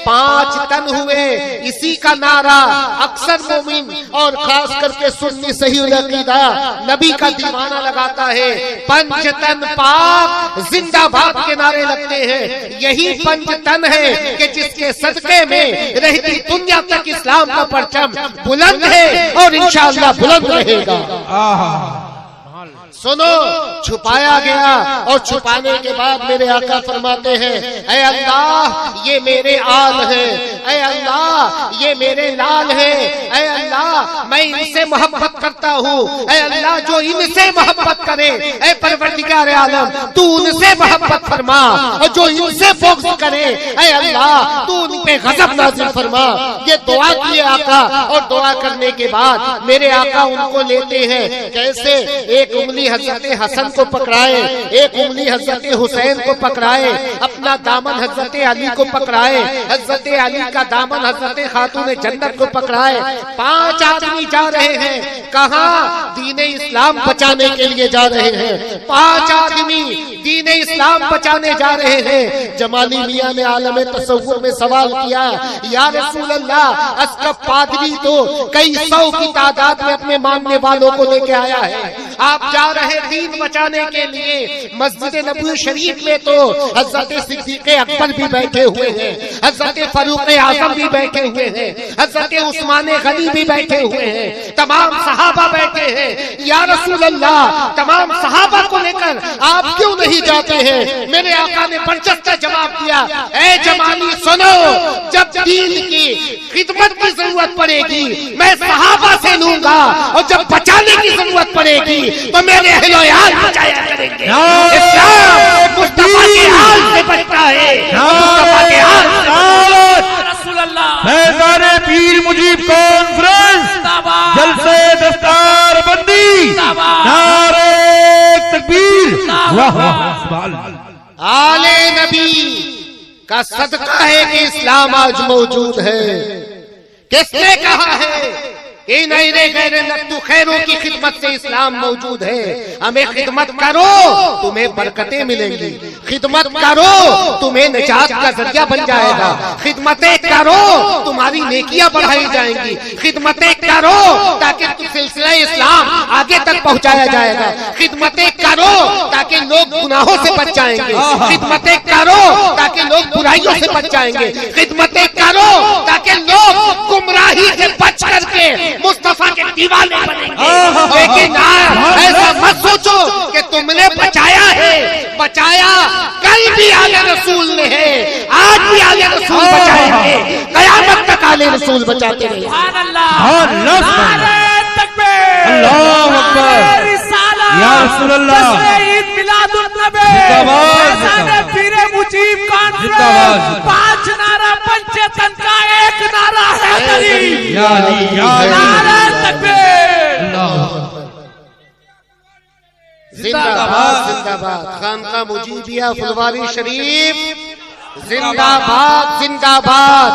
S1: 5 टन हुए। इसी का नारा अक्सर मोमिन और खास करके सुन्नी सही अकीदा नबी का दीवाना लगाता है। 5 टन पाक जिंदाबाद के नारे लगते हैं। यही 5 टन है कि जिसके सदके में रहती दुनिया तक इस्लाम का परचम बुलंद है और इंशाअल्लाह बुलंद रहेगा। सुनो, छुपाया गया और छुपाने के बाद मेरे आका फरमाते हैं, ऐ अल्लाह ये मेरे आल है, ऐ अल्लाह ये मेरे लाल है, ऐ अल्लाह मैं इनसे मोहब्बत करता हूँ, ऐ अल्लाह जो इनसे मोहब्बत करे, ऐ परवरदिगार आलम तू उनसे मोहब्बत फरमा, और जो इनसे बुग़्ज़ करे ऐ अल्लाह तू उन पे गज़ब नाज़िल फरमा। ये दुआ किए आका, और दुआ करने के बाद मेरे आका उनको लेते हैं, कैसे एक उंगली हजरत हसन को पकड़ाए, एक उंगली हजरत हुसैन को पकड़ाए, अपना दामन हजरत अली को पकड़ाए, हजरत अली का दामन हजरत खातून जन्नत को पकड़ाए। 5 आदमी जा रहे हैं, कहाँ? दीने इस्लाम बचाने के लिए जा रहे हैं। 5 आदमी दीने इस्लाम बचाने जा रहे हैं। जमाली मियां ने आलम तसव्वुर में सवाल किया, या रसूल अल्लाह, असकफ पादरी तो कई 100 की तादाद में अपने मानने वालों को लेके आया है, आप जा रहे दीन बचाने के लिए। मस्जिद नबवी शरीफ में तो हजरत सिद्दीक़ अकबर भी बैठे हुए हैं, हजरत फारूक आज़म भी बैठे हुए हैं, हजरत उस्मान गनी भी बैठे हुए हैं, तमाम सहाबा बैठे हैं। या रसूल अल्लाह, तमाम सहाबा को लेकर आप क्यों नहीं जाते हैं? मेरे आका ने बरजस्ता जवाब दिया, ऐ जमाली सुनो, जब दीन की खिदमत की जरूरत पड़ेगी मैं सहाबा से लूंगा, और जब बचाने की जरूरत पड़ेगी तो मेरे अहले यार बचाया करेंगे। इस्लाम मुस्तफा के हाल से बचता है, मुस्तफा के हाल से।
S2: रसूल अल्लाह फैज़ाने पीर मुजीब कॉन्फ्रेंस जलसे दस्तार बंदी, नारे तकबीर, वाह वाह।
S1: आले नबी का सदका है कि इस्लाम आज मौजूद है। किसने कहा है? इन नत्तु खैरों की खिदमत से इस्लाम मौजूद है। हमें खिदमत करो, तुम्हें बरकतें मिलेंगी। खिदमत करो, तुम्हें निजात का जरिया बन जाएगा। खिदमतें करो, तुम्हारी नेकियां बढ़ाई जाएंगी। खिदमतें करो ताकि सिलसिला इस्लाम आगे तक पहुंचाया जाएगा। खिदमतें करो ताकि लोग गुनाहों से बच जाएंगे। खिदमतें करो ताकि लोग बुराइयों से बच जाएंगे। खिदमतें करो ताकि लोग गुमराही से बच करके मुस्तफा के दीवाने बनेंगे। लेकिन ऐसा मत सोचो कि तुमने बचाया है, बचाया कल भी आले रसूल ने है, आज भी आले रसूल बचाएंगे, कयामत तक आले रसूल बचाते रहेंगे।
S2: अल्लाह अकबर, या रसूल अल्लाह,
S3: ईद मिलादुन नबी, पीरे मुजीब कॉन्फ्रेंस, 5 नारा पंचेतन का एक नारा है,
S2: या अली या
S3: नारा तकबीर।
S1: जिंदाबाद जिंदाबाद। खानका मुजीबिया फुलवारी शरीफ जिंदाबाद जिंदाबाद।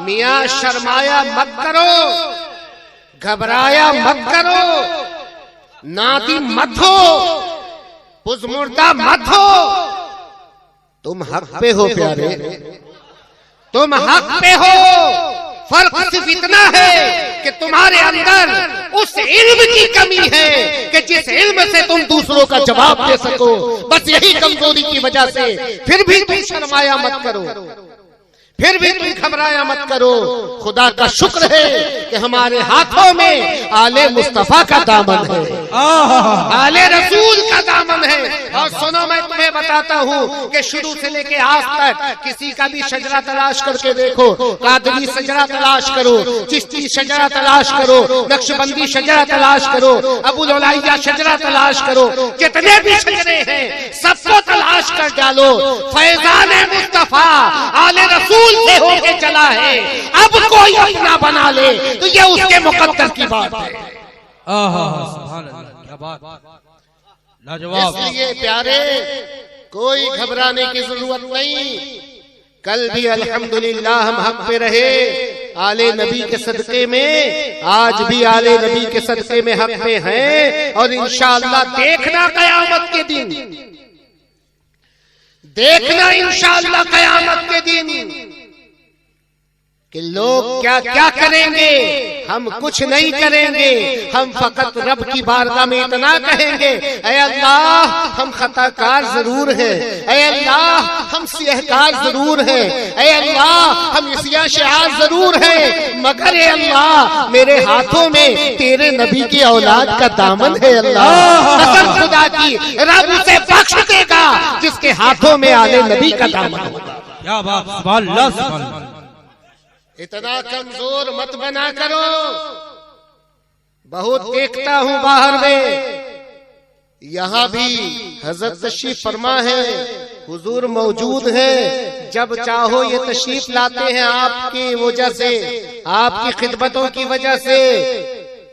S1: मियां शर्माया मत करो, घबराया मत करो, नादी मत हो, पुज़मुर्दा मत हो। तुम हक पे हो प्यारे, तुम हक पे हो। फर्क सिर्फ इतना है कि तुम्हारे अंदर उस इल्म की कमी है कि जिस इल्म से तुम दूसरों का जवाब दे सको। बस यही कमजोरी की वजह से फिर भी तुम शर्माया मत करो, फिर भी तुम घबराया मत करो। खुदा का शुक्र है कि हमारे हाथों में आले मुस्तफा का दामन है, आले रसूल का दामन है। और सुनो, मैं तुम्हें बताता हूँ कि शुरू से लेके आज तक किसी का भी शजरा तलाश करके देखो, कादरी शजरा तलाश करो, चिश्ती शजरा तलाश करो, नक्शबंदी शजरा तलाश करो, अबुल उलाइया शजरा तलाश करो, जितने भी शजरे हैं सबको तलाश कर डालो। फैजान मुस्तफा आले रसूल से होके चला है, अब कोई अपना बना ले तो ये उसके मुकद्दर की बात है।
S2: सुभान अल्लाह, क्या बात, लाजवाब।
S1: इसलिए प्यारे, कोई घबराने की जरूरत नहीं। कल भी अल्हम्दुलिल्लाह हम हक पे रहे आले नबी के सदके में, आज भी आले नबी के सदके में हक पे हैं। और इंशाअल्लाह देखना कयामत के दिन, देखना इंशाअल्लाह कयामत के दिन कि लोग क्या क्या करेंगे, हम कुछ नहीं करेंगे, हम फकत रब की बारगाह में इतना कहेंगे, ऐ अल्लाह हम खताकार जरूर हैं, ऐ अल्लाह हम सियहकार जरूर हैं, ऐ अल्लाह हम इसिया शिआर जरूर हैं, मगर ऐ अल्लाह मेरे हाथों में तेरे नबी की औलाद का दामन है। अल्लाह कसम खुदा की, रब उसे बख्श देगा जिसके हाथों में आले नबी का दामन होगा।
S2: क्या बात, सुभान अल्लाह, सुभान अल्लाह।
S1: इतना कमजोर मत बना करो। बहुत देखता हूं बाहर में, यहाँ भी हजरत तशरीफ फरमा है, हुजूर मौजूद है, जब चाहो ये तशरीफ लाते हैं आपकी वजह से, आपकी खिदमतों की वजह से।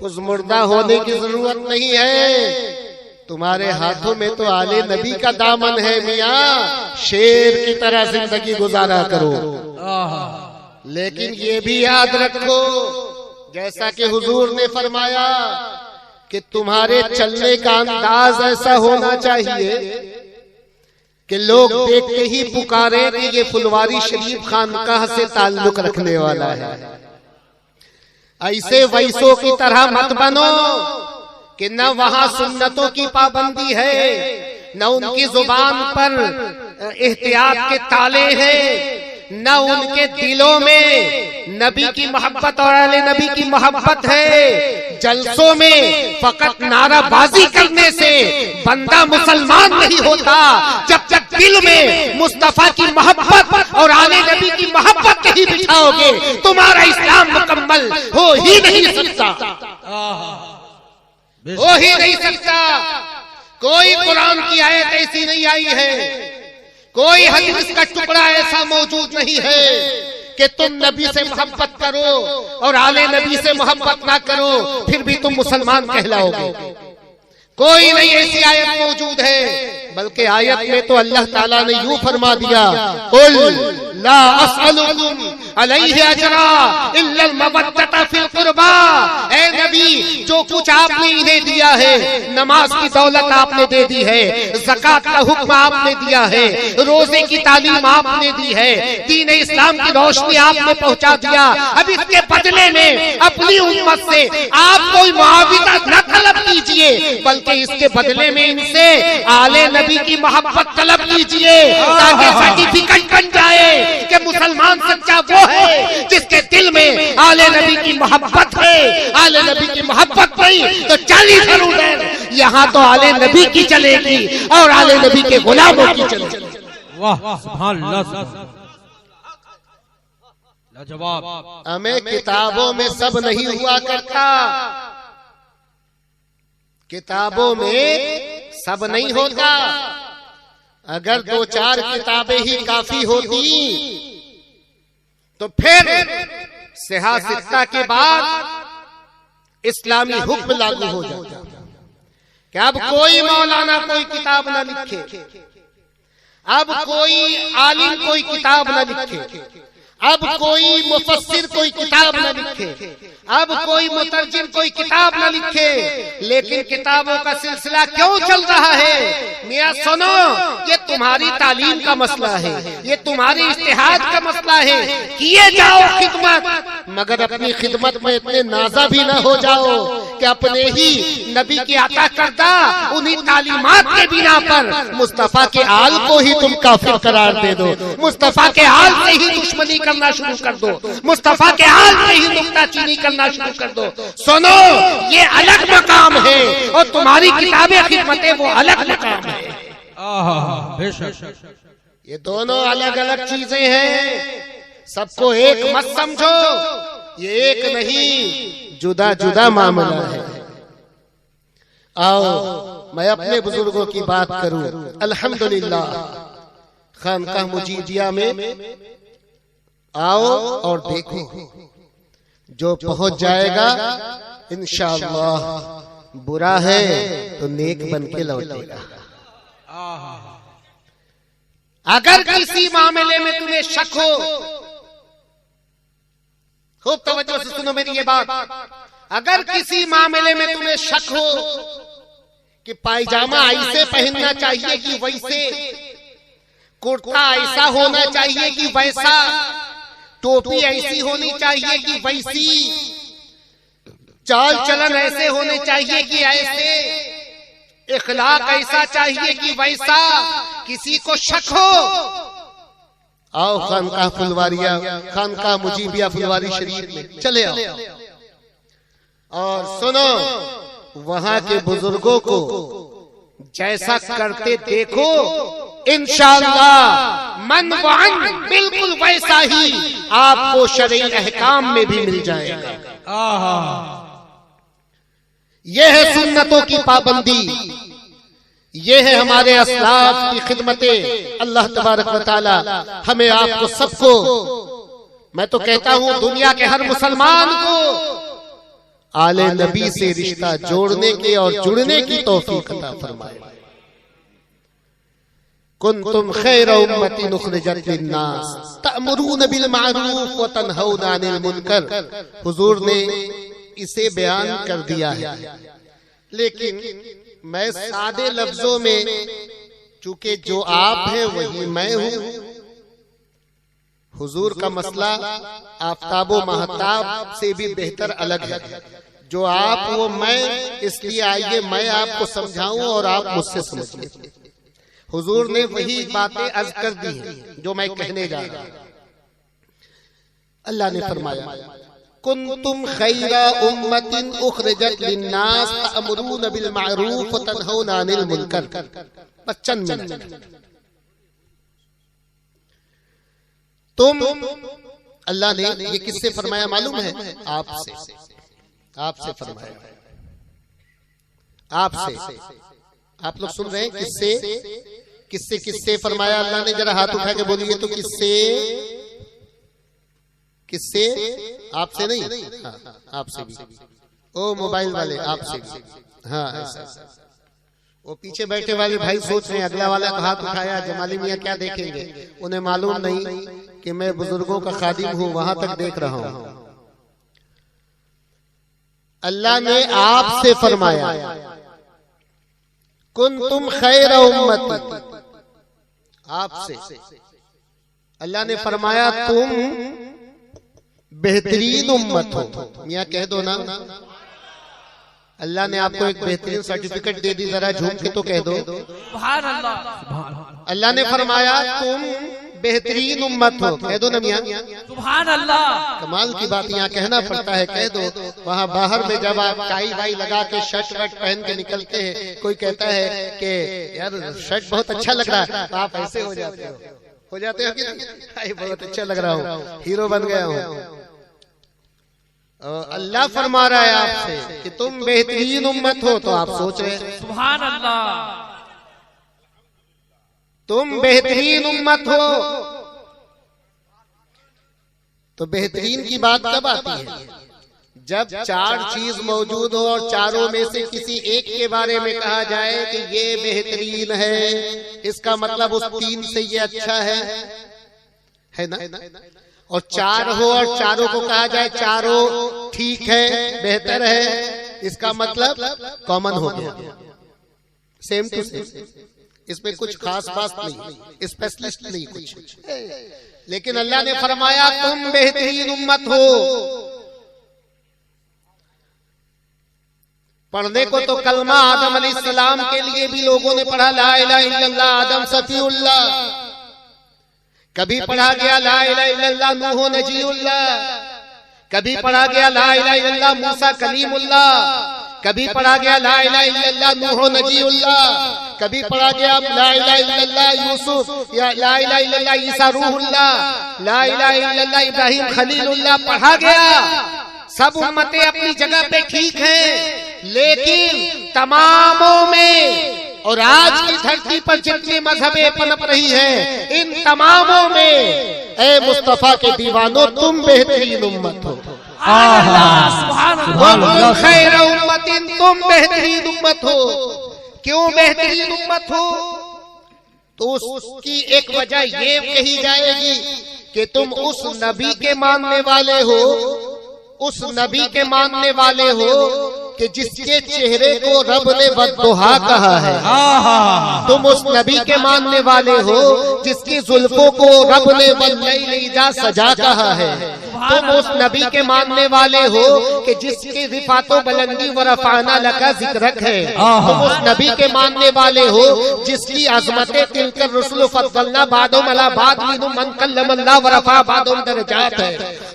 S1: उस मुर्दा होने की जरूरत नहीं है, तुम्हारे हाथों में तो आले नबी का दामन है मियाँ, शेर की तरह जिंदगी गुजारा करो। लेकिन ये भी याद रखो, जैसा कि हुजूर ने फरमाया कि तुम्हारे चलने का अंदाज ऐसा होना चाहिए कि लोग देखते ही पुकारे कि ये फुलवारी शरीफ खानकाह से ताल्लुक रखने वाला है। ऐसे वैसों की तरह मत बनो कि न वहां सुन्नतों की पाबंदी है, न उनकी जुबान पर एहतियात के ताले हैं, न उनके दिलों में नबी की मोहब्बत और अहले नबी की मोहब्बत है। जलसों में फकत नाराबाजी करने से बंदा मुसलमान नहीं होता। जब तक दिल में मुस्तफा की मोहब्बत और अहले नबी की मोहब्बत नहीं बिठाओगे, तुम्हारा इस्लाम मुकम्मल हो ही नहीं सकता, हो ही नहीं सकता। कोई कुरान की आयत ऐसी नहीं आई है, कोई हदीस का टुकड़ा ऐसा मौजूद नहीं है कि तुम नबी से मोहब्बत करो और आले नबी से मोहब्बत ना करो फिर भी तुम मुसलमान कहलाओगे। कोई नहीं ऐसी आयत मौजूद है, बल्कि आयत में तो अल्लाह ताला ने यूं फरमा दिया, कुल ला अस्अलुकुम अलैहि अजरा इल्ला अल-मवद्दता फिल कुर्बा। ए नबी, जो कुछ आपने इन्हें दिया है, नमाज की दौलत आपने दे दी है, ज़कात का हुक्म आपने दिया है, रोजे की तालीम आपने दी है, दीन इस्लाम की रोशनी आपने पहुंचा दिया। अब इसके बदले में अपनी उम्मत से आप कोई मुआविजा न तलब कीजिए, बल्कि इसके बदले में इनसे आले नबी की मोहब्बत तलब कीजिए, ताकि सर्टिफिकेट बन जाए कि मुसलमान सच्चा वो है जिसके दिल में आले नबी की मोहब्बत है। आले नबी की मोहब्बत नहीं तो चाली जरूर है, यहाँ तो आले नबी की चलेगी और आले नबी के गुलामों की चलेगी।
S2: वाह, सुभान अल्लाह, लाजवाब।
S1: हमें किताबों में सब नहीं हुआ करता, किताबों में सब नहीं होता। अगर 2-4 किताबें ही काफी होती तो फिर सियासत के बाद इस्लामी हुक्म लागू हो जाता कि अब कोई मौलाना कोई किताब न लिखे, अब कोई आलिम कोई किताब न लिखे, अब कोई मुफस्सिर कोई किताब न लिखे, अब कोई मुतर्जिम कोई किताब न लिखे। लेकिन किताबों का सिलसिला क्यों चल रहा है? मियां सुनो, ये तुम्हारी तालीम का मसला है, ये तुम्हारी इज्तिहाद का मसला है। किए जाओ खिदमत, मगर अपनी खिदमत में इतने नाजा भी न हो जाओ कि अपने ही नबी की अता करदा उन्हीं तालीमात के बिना पर मुस्तफा के आल को ही तुम काफिर करार दे दो, मुस्तफा के आल से ही दुश्मनी करना शुरू कर दो, मुस्तफा के आल से ही नुक्ताचीनी करना शुरू कर दो। सुनो, ये अलग मकाम है और तुम्हारी किताबें खिदमतें वो अलग मकाम है।
S2: बेशक,
S1: ये दोनों अलग अलग चीजें हैं, सबको एक मत समझो, ये एक नहीं, जुदा जुदा मामला है। आओ मैं अपने बुजुर्गों की बात करूं। अल्हम्दुलिल्लाह खानकाह मुजीदिया में आओ और देखो, जो पहुंच जाएगा इंशाअल्लाह, बुरा है तो नेक बन के लौटेगा। अगर किसी मामले में तुम्हें शक हो, खूब तवज्जो से सुनो मेरी ये बात, अगर किसी मामले में तुम्हें शक हो कि पायजामा ऐसे पहनना चाहिए कि वैसे, कुर्ता ऐसा होना चाहिए कि वैसा, टोपी ऐसी होनी चाहिए कि वैसी, चाल चलन ऐसे होने चाहिए कि ऐसे, इखलाक ऐसा चाहिए कि वैसा, किसी को शक हो। आओ खानकाह फुलवारिया, खानकाह मुजीबिया फुलवारी शरीफ में चले आओ और सुनो, वहां के बुजुर्गों को जैसा करते देखो, इंशाअल्लाह मन वान बिल्कुल वैसा ही आपको शरई अहकाम में भी मिल जाएगा। यह है सुन्नतों की पाबंदी, यह है हमारे असलाफ की खिदमतें। अल्लाह तबारक व तआला हमें आपको सबको, मैं तो कहता हूं दुनिया के हर मुसलमान को आले नबी से रिश्ता जोड़ने के और जुड़ने की तौफीक अता फरमाए। कुंतुम खैरा उम्मतिन उखरिजत लिन्नास तअमुरून बिल मारूफ व तनहौना अनिल मुनकर। हुजूर ने इसे बयान कर दिया है, लेकिन मैं सादे लफ्जों में, चूंकि जो आप हैं वही मैं हूं। हुजूर का मसला आफताबो महताब से भी बेहतर अलग है। जो आप वो मैं, इसलिए आइए मैं आपको समझाऊं और आप मुझसे समझिए। हुजूर ने वही बातें अर्ज कर दी हैं जो मैं कहने जा रहा हूं। अल्लाह ने फरमाया कुंतुम खैरा उम्मतिन उखरिजत लिन्नास तअमुरून बिल मारूफ व तनहौना अनिल मुनकर। बस चंद मिनट। तुम, अल्लाह ने ये किससे फरमाया मालूम है? आपसे, आपसे फरमाया, आपसे। आप लोग सुन रहे हैं किससे किससे किससे फरमाया अल्लाह ने? जरा हाथ उठा के बोलिए तो किससे किससे? आपसे नहीं, हाँ, आपसे भी। ओ मोबाइल वाले, आपसे भी। हाँ ऐसा। वो पीछे बैठे वाले भाई सोच रहे हैं अगला वाला का हाथ उठाया, जमाली मियाँ क्या देखेंगे? उन्हें मालूम नहीं कि मैं बुजुर्गों का खादिम हूं, वहां तक देख रहा हूं। अल्लाह ने आपसे फरमाया कुंतुम खैरा उम्मती। आपसे अल्लाह ने फरमाया तुम बेहतरीन उम्मत हो। मियाँ कह दो ना, अल्लाह ने आपको एक बेहतरीन सर्टिफिकेट दे दी, जरा झूम के तो कह दो सुभान अल्लाह। अल्लाह ने फरमाया तुम बेहतरीन उम्मत हो, कह दो ना मियाँ
S3: सुभान अल्लाह।
S1: कमाल की बात यहाँ कहना पड़ता है, कह दो। वहाँ बाहर में जब आप टाई वाई लगा के शर्ट वर्ट पहन के निकलते हैं, कोई कहता है कि यार शर्ट बहुत अच्छा लग रहा है, तो आप ऐसे हो जाते हो कि नहीं? बहुत अच्छा लग रहा हूँ, हीरो बन गया हूँ। अल्लाह फरमा रहा है आपसे कि तुम बेहतरीन उम्मत हो, तो आप सोच रहे हैं
S3: सुभान अल्लाह,
S1: तुम बेहतरीन उम्मत हो। तो बेहतरीन की बात कब आती है? जब चार चीज मौजूद हो और चारों में से किसी एक के बारे में कहा जाए कि ये बेहतरीन है, इसका मतलब उस तीन से ये अच्छा है ना? और चार हो और चारों को कहा जाए चारों ठीक है, बेहतर है, इसका मतलब कॉमन हो गया, सेम टू सेम। इसमें कुछ खास बात नहीं, स्पेशलिस्ट नहीं कुछ। लेकिन अल्लाह ने फरमाया तुम बेहतरीन उम्मत हो। पढ़ने को तो कलमा आदम अलैहिस्सलाम के लिए भी लोगों ने पढ़ा, ला इलाहा इल्लल्लाह आदम सफीउल्लाह। कभी पढ़ा गया ला इलाहा इल्लल्लाह नूह नजीउल्लाह, कभी पढ़ा गया ला इलाहा इल्लल्लाह मूसा कलीमुल्लाह, कभी पढ़ा गया ला इलाहा इल्लल्लाह नूह नजीउल्लाह, कभी पढ़ा गया ला इलाहा इल्लल्लाह यूसुफ या ला इलाहा इल्लल्लाह ईसा रूहुल्लाह, ला इलाहा इल्लल्लाह इब्राहिम खलीलुल्लाह पढ़ा गया। सब उम्मतें अपनी जगह पे ठीक हैं, लेकिन तमामों में और आज की धरती पर जितनी मजहबें पनप रही हैं, इन तमामों में ए मुस्तफा के दीवानों तुम बेहतरीन उम्मत हो। खैर उम्मतिन, तुम बेहतरीन उम्मत हो। क्यों बेहतरीन उम्मत हो? तो उसकी एक वजह ये कही जाएगी कि तुम उस नबी के मानने वाले हो, उस नबी के मानने वाले हो कि जिसके चेहरे को रब ने बद्दुहा कहा है, तुम उस नबी के मानने वाले हो जिसकी जुल्फों को रब ने वल्लैल इज़ा सजा कहा है। तुम उस नबी के मानने वाले हो कि जिसकी रिफातो बुलंदी व रफाना लका जिक्रक है। तुम उस नबी के मानने वाले हो जिसकी अज़मते तिलकर रुसुल फद्दलना बादुम अला बाद मिनुम मन कल्लमल्लाह व रफा बादुम दरजात है।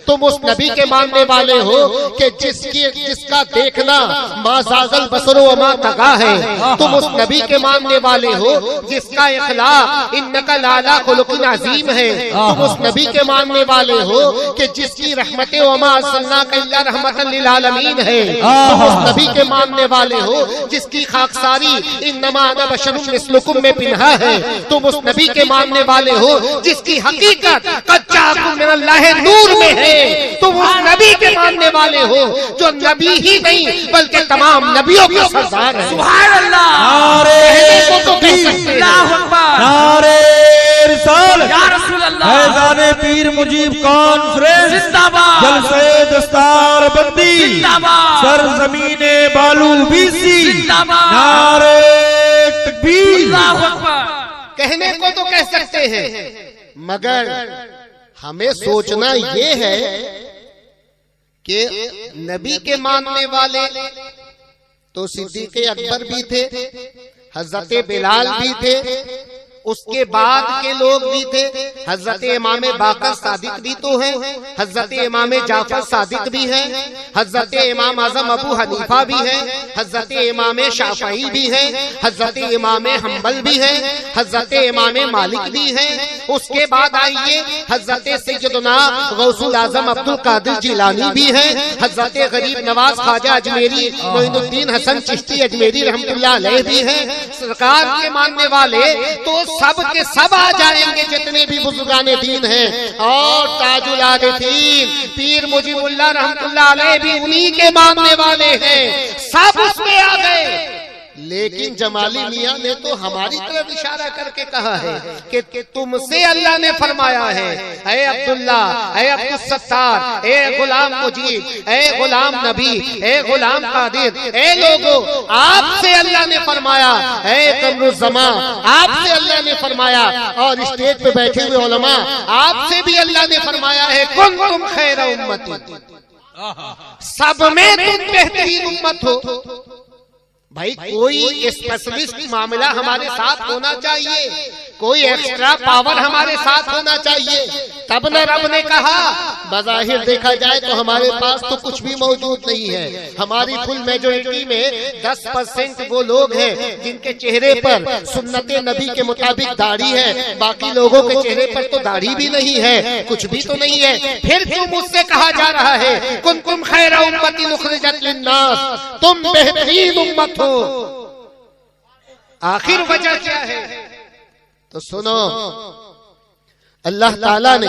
S1: तुम उस नबी के मानने वाले हो कि जिसका देखना माज़ागल बसरो व मा तगा है। तुम उस नबी के मानने वाले हो जिसका इखलाक इन्नका लाला खुलुकिन अज़ीम है। तुम उस नबी के मानने वाले हो कि जिसकी रहमतें व मा अर्सलनाका इल्ला रहमतन लिल आलमीन है। तुम उस नबी के मानने वाले हो जिसकी खाकसारी इन्नमा अना बशरुम मिस्लुकुम में पिन्हा है। तुम उस नबी के मानने वाले हो जिसकी हकीकत कच्चाकुम मिनल्लाहि नूर में है। तुम उस नबी के मानने वाले हो जो नबी ही नहीं बल्कि तमाम नबियों का सरदार है।
S3: सुभान अल्लाह, अल्लाहु अकबर,
S2: नारे रिसालत,
S3: या रसूल अल्लाह,
S2: फैज़ाने पीर मुजीब कॉन्फ्रेंस
S3: जिंदाबाद,
S2: जलसे दस्तार बंदी
S3: जिंदाबाद,
S2: सरजमीने बालू बीसी,
S3: जिंदाबाद,
S2: नारे तकबीर,
S3: अल्लाहु अकबर।
S1: कहने को तो कह सकते हैं, मगर हमें सोचना ये है कि नबी के मानने वाले तो सिद्दीक़ अकबर भी थे, हजरत बिलाल भी थे, उसके बाद के लोग भी थे। हजरत इमाम बाकर सादिक भी तो है, हजरत इमाम जाफर सादिक भी है, हजरत इमाम आजम अबू हनीफा भी है, हजरत इमाम शाफई भी है, हजरत इमाम हम्बल भी है, हजरत इमाम मालिक भी है। उसके बाद आइए हजरत सैयदना गौसुल आजम अब्दुल कादिर जिलानी भी है, हजरत गरीब नवाज ख्वाजा अजमेरी मोइनुद्दीन हसन चिश्ती अजमेरी रहमतुल्लाह अलैह भी है। सरकार के मानने वाले तो सब के सब आ जाएंगे जितने भी बुजुर्गाने दीन हैं, और ताजुल आरिफीन पीर मुजीबुल्लाह रहमतुल्लाह अलैह भी उन्हीं के मानने वाले हैं, सब उसमें आ गए। लेकिन जमाली मियां ने तो हमारी तरफ इशारा करके कहा है कि तुमसे अल्लाह ने फरमाया है, ऐ अब्दुल्ला, ऐ अब्दुल सत्तार, ऐ गुलाम मुजीब, ऐ गुलाम नबी, ऐ गुलाम कादिर, ऐ लोगो आपसे अल्लाह ने फरमाया, ऐ कमरुज़्ज़मा आपसे अल्लाह ने फरमाया, और स्टेज पे बैठे हुए उलमा आपसे भी अल्लाह ने फरमाया है, कुंतुम खैर उम्मती, सब में तुम बेहतरीन उम्मत हो। भाई कोई स्पेशलिस्ट मामला हमारे साथ होना चाहिए, कोई एक्स्ट्रा पावर हमारे साथ होना चाहिए, तब न रब ने कहा। बज़ाहिर देखा जाए तो हमारे पास तो कुछ भी मौजूद नहीं है। हमारी फुल मेजोरिटी में 10% वो लोग हैं जिनके चेहरे पर सुन्नते नबी के मुताबिक दाढ़ी है, बाकी लोगों के चेहरे पर तो दाढ़ी भी नहीं है, कुछ भी तो नहीं है। फिर क्यों मुझसे कहा जा रहा है कुंतुम खैरा उम्मतिन उखरिजत लिन्नास, तुम बेहतरीन उम्मत हो। आखिर वजह क्या है? तो सुनो, अल्लाह ताला ने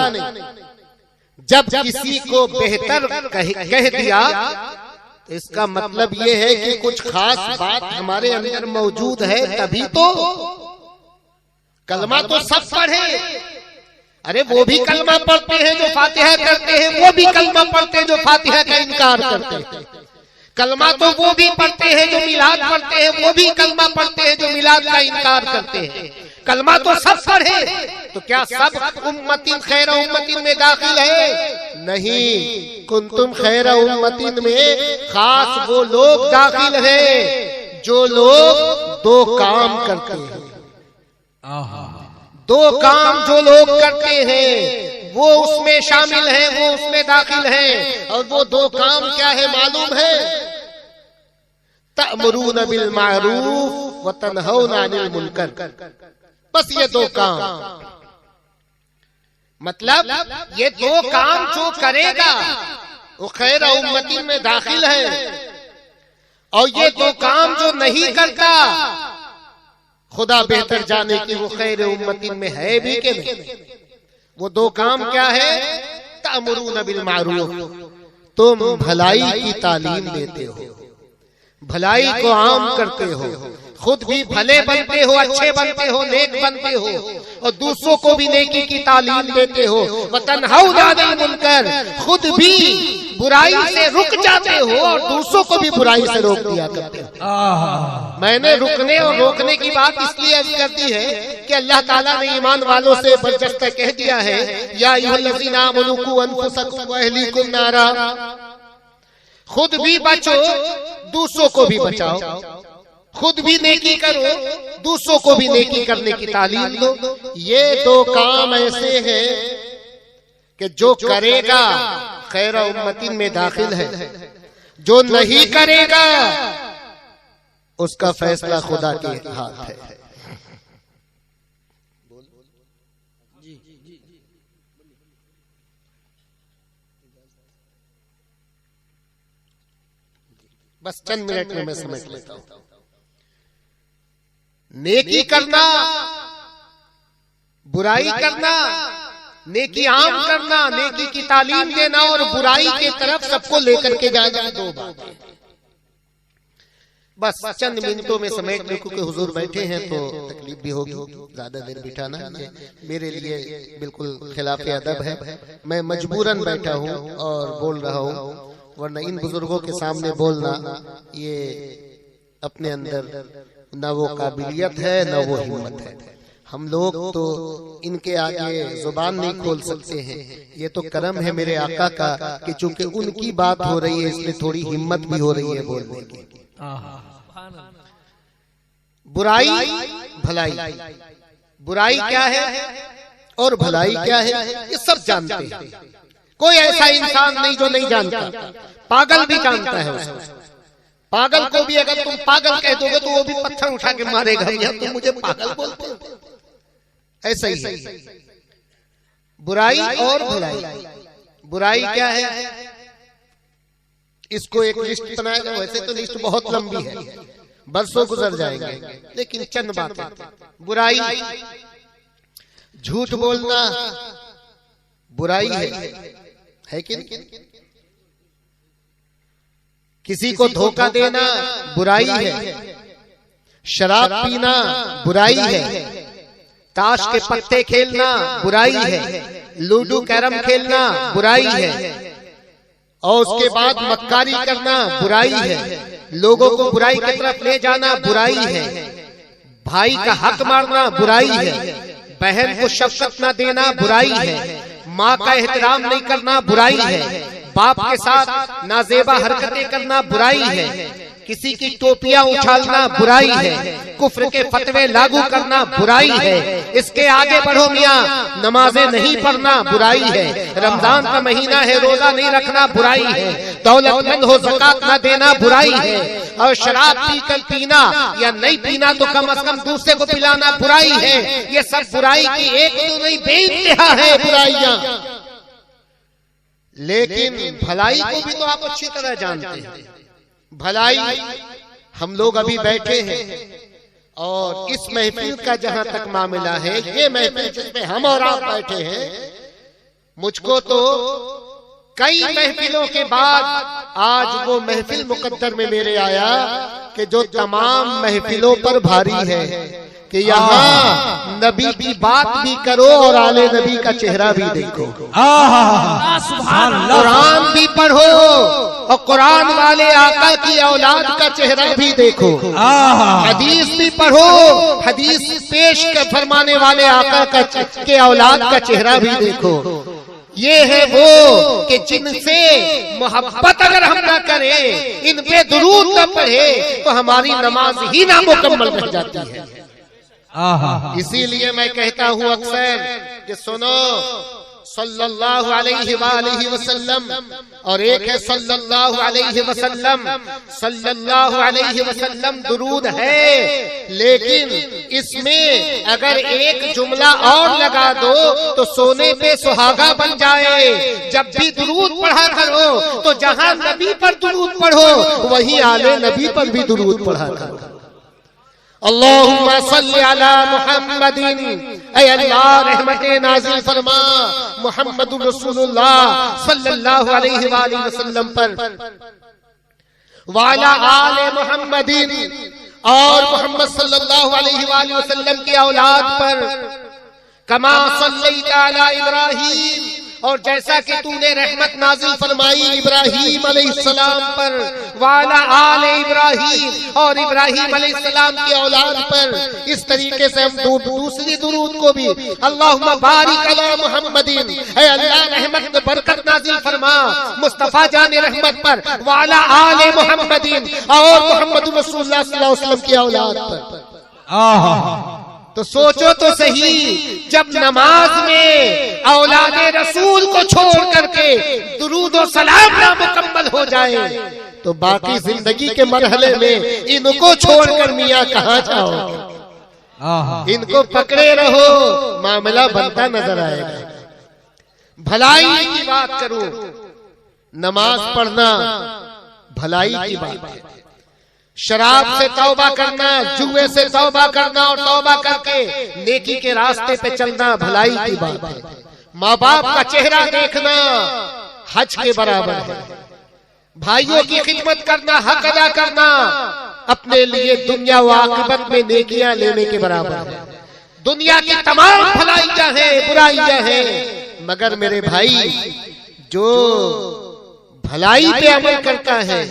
S1: जब किसी को बेहतर कह दिया तो इसका मतलब ये है कि कुछ खास बात हमारे अंदर मौजूद है, तभी तो। कलमा तो सब पढ़े, अरे वो भी कलमा पढ़ते हैं जो फातिहा करते हैं, वो भी कलमा पढ़ते हैं जो फातिहा का इनकार करते हैं। कलमा तो वो भी पढ़ते हैं जो मिलाद पढ़ते हैं, वो भी कलमा पढ़ते हैं जो मिलाद का इनकार करते हैं। कलमा तो सब पढ़े, तो क्या सब उम्मतिन खैर उम्मतिन में दाखिल है? नहीं, कुंतुम खैर उम्मतिन में खास वो लोग दाखिल हैं जो लोग दो काम करते हैं। दो काम जो लोग करते हैं वो उसमें शामिल हैं, वो उसमें दाखिल हैं। और वो दो काम क्या है मालूम है? तअमुरून बिल मारूफ व तनहौना अनिल मुनकर। बस ये दो काम, मतलब ये दो काम जो करेगा वो खैर उम्मतिन में दाखिल है, और ये दो काम जो नहीं करता खुदा बेहतर जाने की वो खैर उम्मतिन में है भी कि नहीं। वो दो काम क्या है? तअमुरून बिल मारूफ, तुम भलाई की तालीम देते हो, भलाई को आम करते हो, खुद भी भले बनते हो, अच्छे बनते हो, नेक बनते हो और दूसरों को भी नेकी की तालीम देते हो। वतनहौना अनिल मुनकर, खुद भी बुराई से रुक जाते हो और दूसरों को भी बुराई से रोक दिया करते हो। मैंने रुकने और रोकने की बात इसलिए अर्ज कर दी है कि अल्लाह ताला ने ईमान वालों से बरजस्त कह दिया है, या अय्युहल्लज़ीना आमनू क़ू अनफुसकुम व अहलीकुम नारा, खुद भी बचो दूसरों को भी बचाओ, खुद भी नेकी करो दूसरों को भी नेकी करने की तालीम दो। ये दो काम ऐसे हैं कि जो करेगा खैर उम्मतीन में दाखिल है, जो नहीं करेगा उसका फैसला खुदा के हाथ है। बस चंद मिनट में मैं समझ लेता हूं। नेकी करना, बुराई करना, नेकी आम करना, नेकी की तालीम देना और बुराई की तरफ सबको लेकर के जाना, दो बातें। बस चंद मिनटों में समेट ले, क्योंकि हुजूर बैठे हैं तो तकलीफ भी होगी, ज्यादा देर बिठाना मेरे लिए बिल्कुल खिलाफ अदब है। मैं मजबूरन बैठा हूं और बोल रहा हूं, वरना इन बुजुर्गों के सामने बोलना ये अपने अंदर न वो काबिलियत है न वो हिम्मत है। हम लोग तो इनके आगे जुबान नहीं खोल सकते हैं। ये तो करम है मेरे आका का कि चूंकि उनकी बात हो रही है इसलिए थोड़ी हिम्मत भी हो रही है बोलने की। बुराई भलाई, बुराई क्या है और भलाई क्या है ये सब जानते हैं। कोई ऐसा इंसान नहीं जो नहीं जानता, पागल भी जानता है उसको। पागल को भी अगर तुम पागल कह दोगे तो वो भी पत्थर उठा के मारेगा, या तुम मुझे पागल बोलते हो। ऐसा ही है बुराई और भलाई। बुराई क्या है, इसको एक लिस्ट बनाएगा, वैसे तो लिस्ट बहुत लंबी है, बरसों गुजर जाएंगे, लेकिन चंद बातें। बुराई, झूठ बोलना बुराई है कि नहीं? किसी को धोखा देना बुराई है, शराब पीना बुराई है, ताश के पत्ते खेलना बुराई है, लूडो कैरम खेलना बुराई है, और उसके बाद मक्कारी करना बुराई है, लोगों को बुराई की तरफ ले जाना बुराई है, भाई का हक मारना बुराई है, बहन को शफकत न देना बुराई है, माँ का एहतराम नहीं करना बुराई है, बाप के साथ नाजेबा हरकतें करना बुराई है, किसी की टोपियां उछालना बुराई है, कुफ्र के फतवे लागू करना बुराई है। इसके आगे बढ़ो मियाँ, नमाजें नहीं पढ़ना बुराई है, रमजान का महीना है रोजा नहीं रखना बुराई है, दौलतमंद हो ज़कात न देना बुराई है, और शराब पीकर पीना या नहीं पीना तो कम से कम दूसरे को पिलाना बुराई है। ये सब बुराई की एक तो नहीं बेइंतहा है बुराइयां। लेकिन भलाई को भी तो आप अच्छी तरह जानते हैं। भलाई हम लोग अभी बैठे हैं और इस महफिल का जहां तक मामला है, ये महफिल जिसमें हम और आप बैठे हैं, मुझको तो कई महफिलों के बाद आज वो महफिल मुकद्दर में मेरे आया कि जो तमाम महफिलों पर भारी है कि यहाँ नबी की बात भी करो और आले नबी का चेहरा भी देखो, कुरान भी पढ़ो और कुरान वाले आका की औलाद का चेहरा भी देखो, हदीस भी पढ़ो, हदीस पेश कर फरमाने वाले आका के औलाद का चेहरा भी देखो। ये है वो कि जिनसे मोहब्बत अगर हम ना करें, इन पे दुरूद न पढ़े तो हमारी नमाज ही नामुकम्मल रह जाती है। इसीलिए मैं कहता हूँ अक्सर कि सुनो, सल्लल्लाहु अलैहि वसल्लम और एक है सल्लल्लाहु अलैहि वसल्लम। सल्लल्लाहु अलैहि वसल्लम दुरूद है, लेकिन इसमें अगर एक जुमला और लगा दो तो सोने पे सुहागा बन जाए। जब भी दुरूद पढ़ा करो तो जहाँ नबी पर दुरूद पढ़ो वहीं आले नबी पर भी दुरूद पढ़ा करो। अल्लाहुम्मा सल्ली अला मुहम्मदिन, ऐ अल्लाह रहमतें नाज़िल फरमा मुहम्मदुर रसूलुल्लाह सल्लल्लाहु अलैहि वसल्लम पर, वाला आले मुहम्मदिन, और मोहम्मद सल्लल्लाहु अलैहि वसल्लम की औलाद पर, कमा सल्लैता अला इब्राहीम, और जैसा कि तूने रहमत नाजिल फरमाई इब्राहीम अलैहिस्सलाम पर, वाला आले इब्राहीम, और इब्राहीम अलैहिस्सलाम की औलाद पर। इस तरीके से हम दूसरी दुरूद को भी अल्लाहुम्मा बारिक अला मुहम्मदिन, ऐ अल्लाह रहमत में बरकत नाजिल फरमा मुस्तफा जाने रहमत पर, वाला आले मुहम्मदिन, और मोहम्मद रसूलुल्लाह सल्लल्लाहु अलैहि वसल्लम की औलाद पर। तो सोचो तो सही, जब नमाज में औलादे रसूल को छोड़ करके दुरूद और सलाम ना मुकम्मल हो जाए, तो बाकी जिंदगी के मरहले में इनको छोड़कर मियाँ कहाँ जाओगे? इनको पकड़े रहो, मामला बनता नजर आएगा। भलाई की बात करो, नमाज पढ़ना भलाई की बात है। शराब से तौबा करना, जुए से तौबा करना, और तौबा करके नेकी के रास्ते पे चलना भलाई की बात है। माँ बाप का चेहरा देखना हज के बराबर है। भाइयों की खिदमत करना, हक अदा करना अपने लिए दुनिया व आखिरत में नेकियां लेने के बराबर है। दुनिया की तमाम भलाइयां हैं, बुराइयां हैं, मगर मेरे भाई जो भलाई पे अमल करता है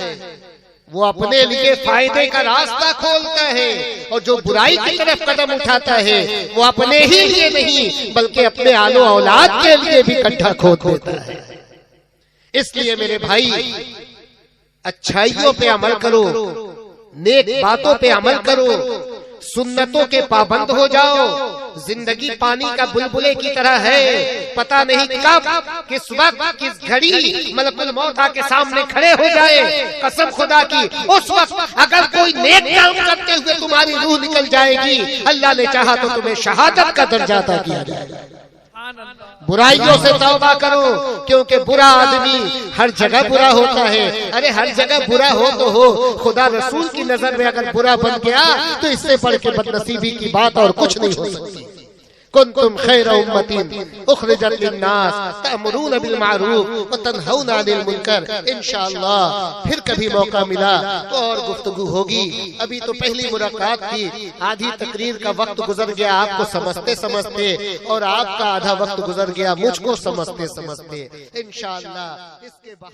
S1: वो अपने लिए फायदे का रास्ता खोलता है, और जो बुराई की तरफ कदम उठाता है वो अपने ही लिए नहीं बल्कि अपने आलो औलाद के लिए भी गड्ढा खोद देता है। इसलिए मेरे भाई अच्छाइयों पे अमल करो, नेक बातों पे अमल करो, सुन्नतों के पाबंद हो जाओ। जिंदगी पानी का बुलबुले की तरह है, पता नहीं कब किस वक्त किस घड़ी मलकुल मौत आके सामने खड़े हो जाए। कसम खुदा की उस वक्त अगर कोई नेक काम करते हुए तुम्हारी रूह निकल जाएगी, अल्लाह ने चाहा तो तुम्हें शहादत का दर्जा अता किया जाएगा। बुराइयों से तौबा करो, क्योंकि बुरा आदमी हर जगह बुरा होता है। अरे हर जगह बुरा हो तो हो, खुदा रसूल की नजर में अगर बुरा बन गया तो इससे बढ़ के बदनसीबी की बात और कुछ नहीं हो सकती। कुंतुम खैर उम्मतिन उखरिजत लिन्नास तअमुरून बिल मारूफ व तनहौना अनिल मुनकर। इंशाअल्लाह फिर कभी मौका मिला तो और गुफ्तगू होगी। अभी तो पहली मुलाकात थी, आधी तकरीर का वक्त गुजर गया आपको समझते समझते, और आपका आधा वक्त गुजर गया मुझको समझते समझते। इंशाअल्लाह इसके बाद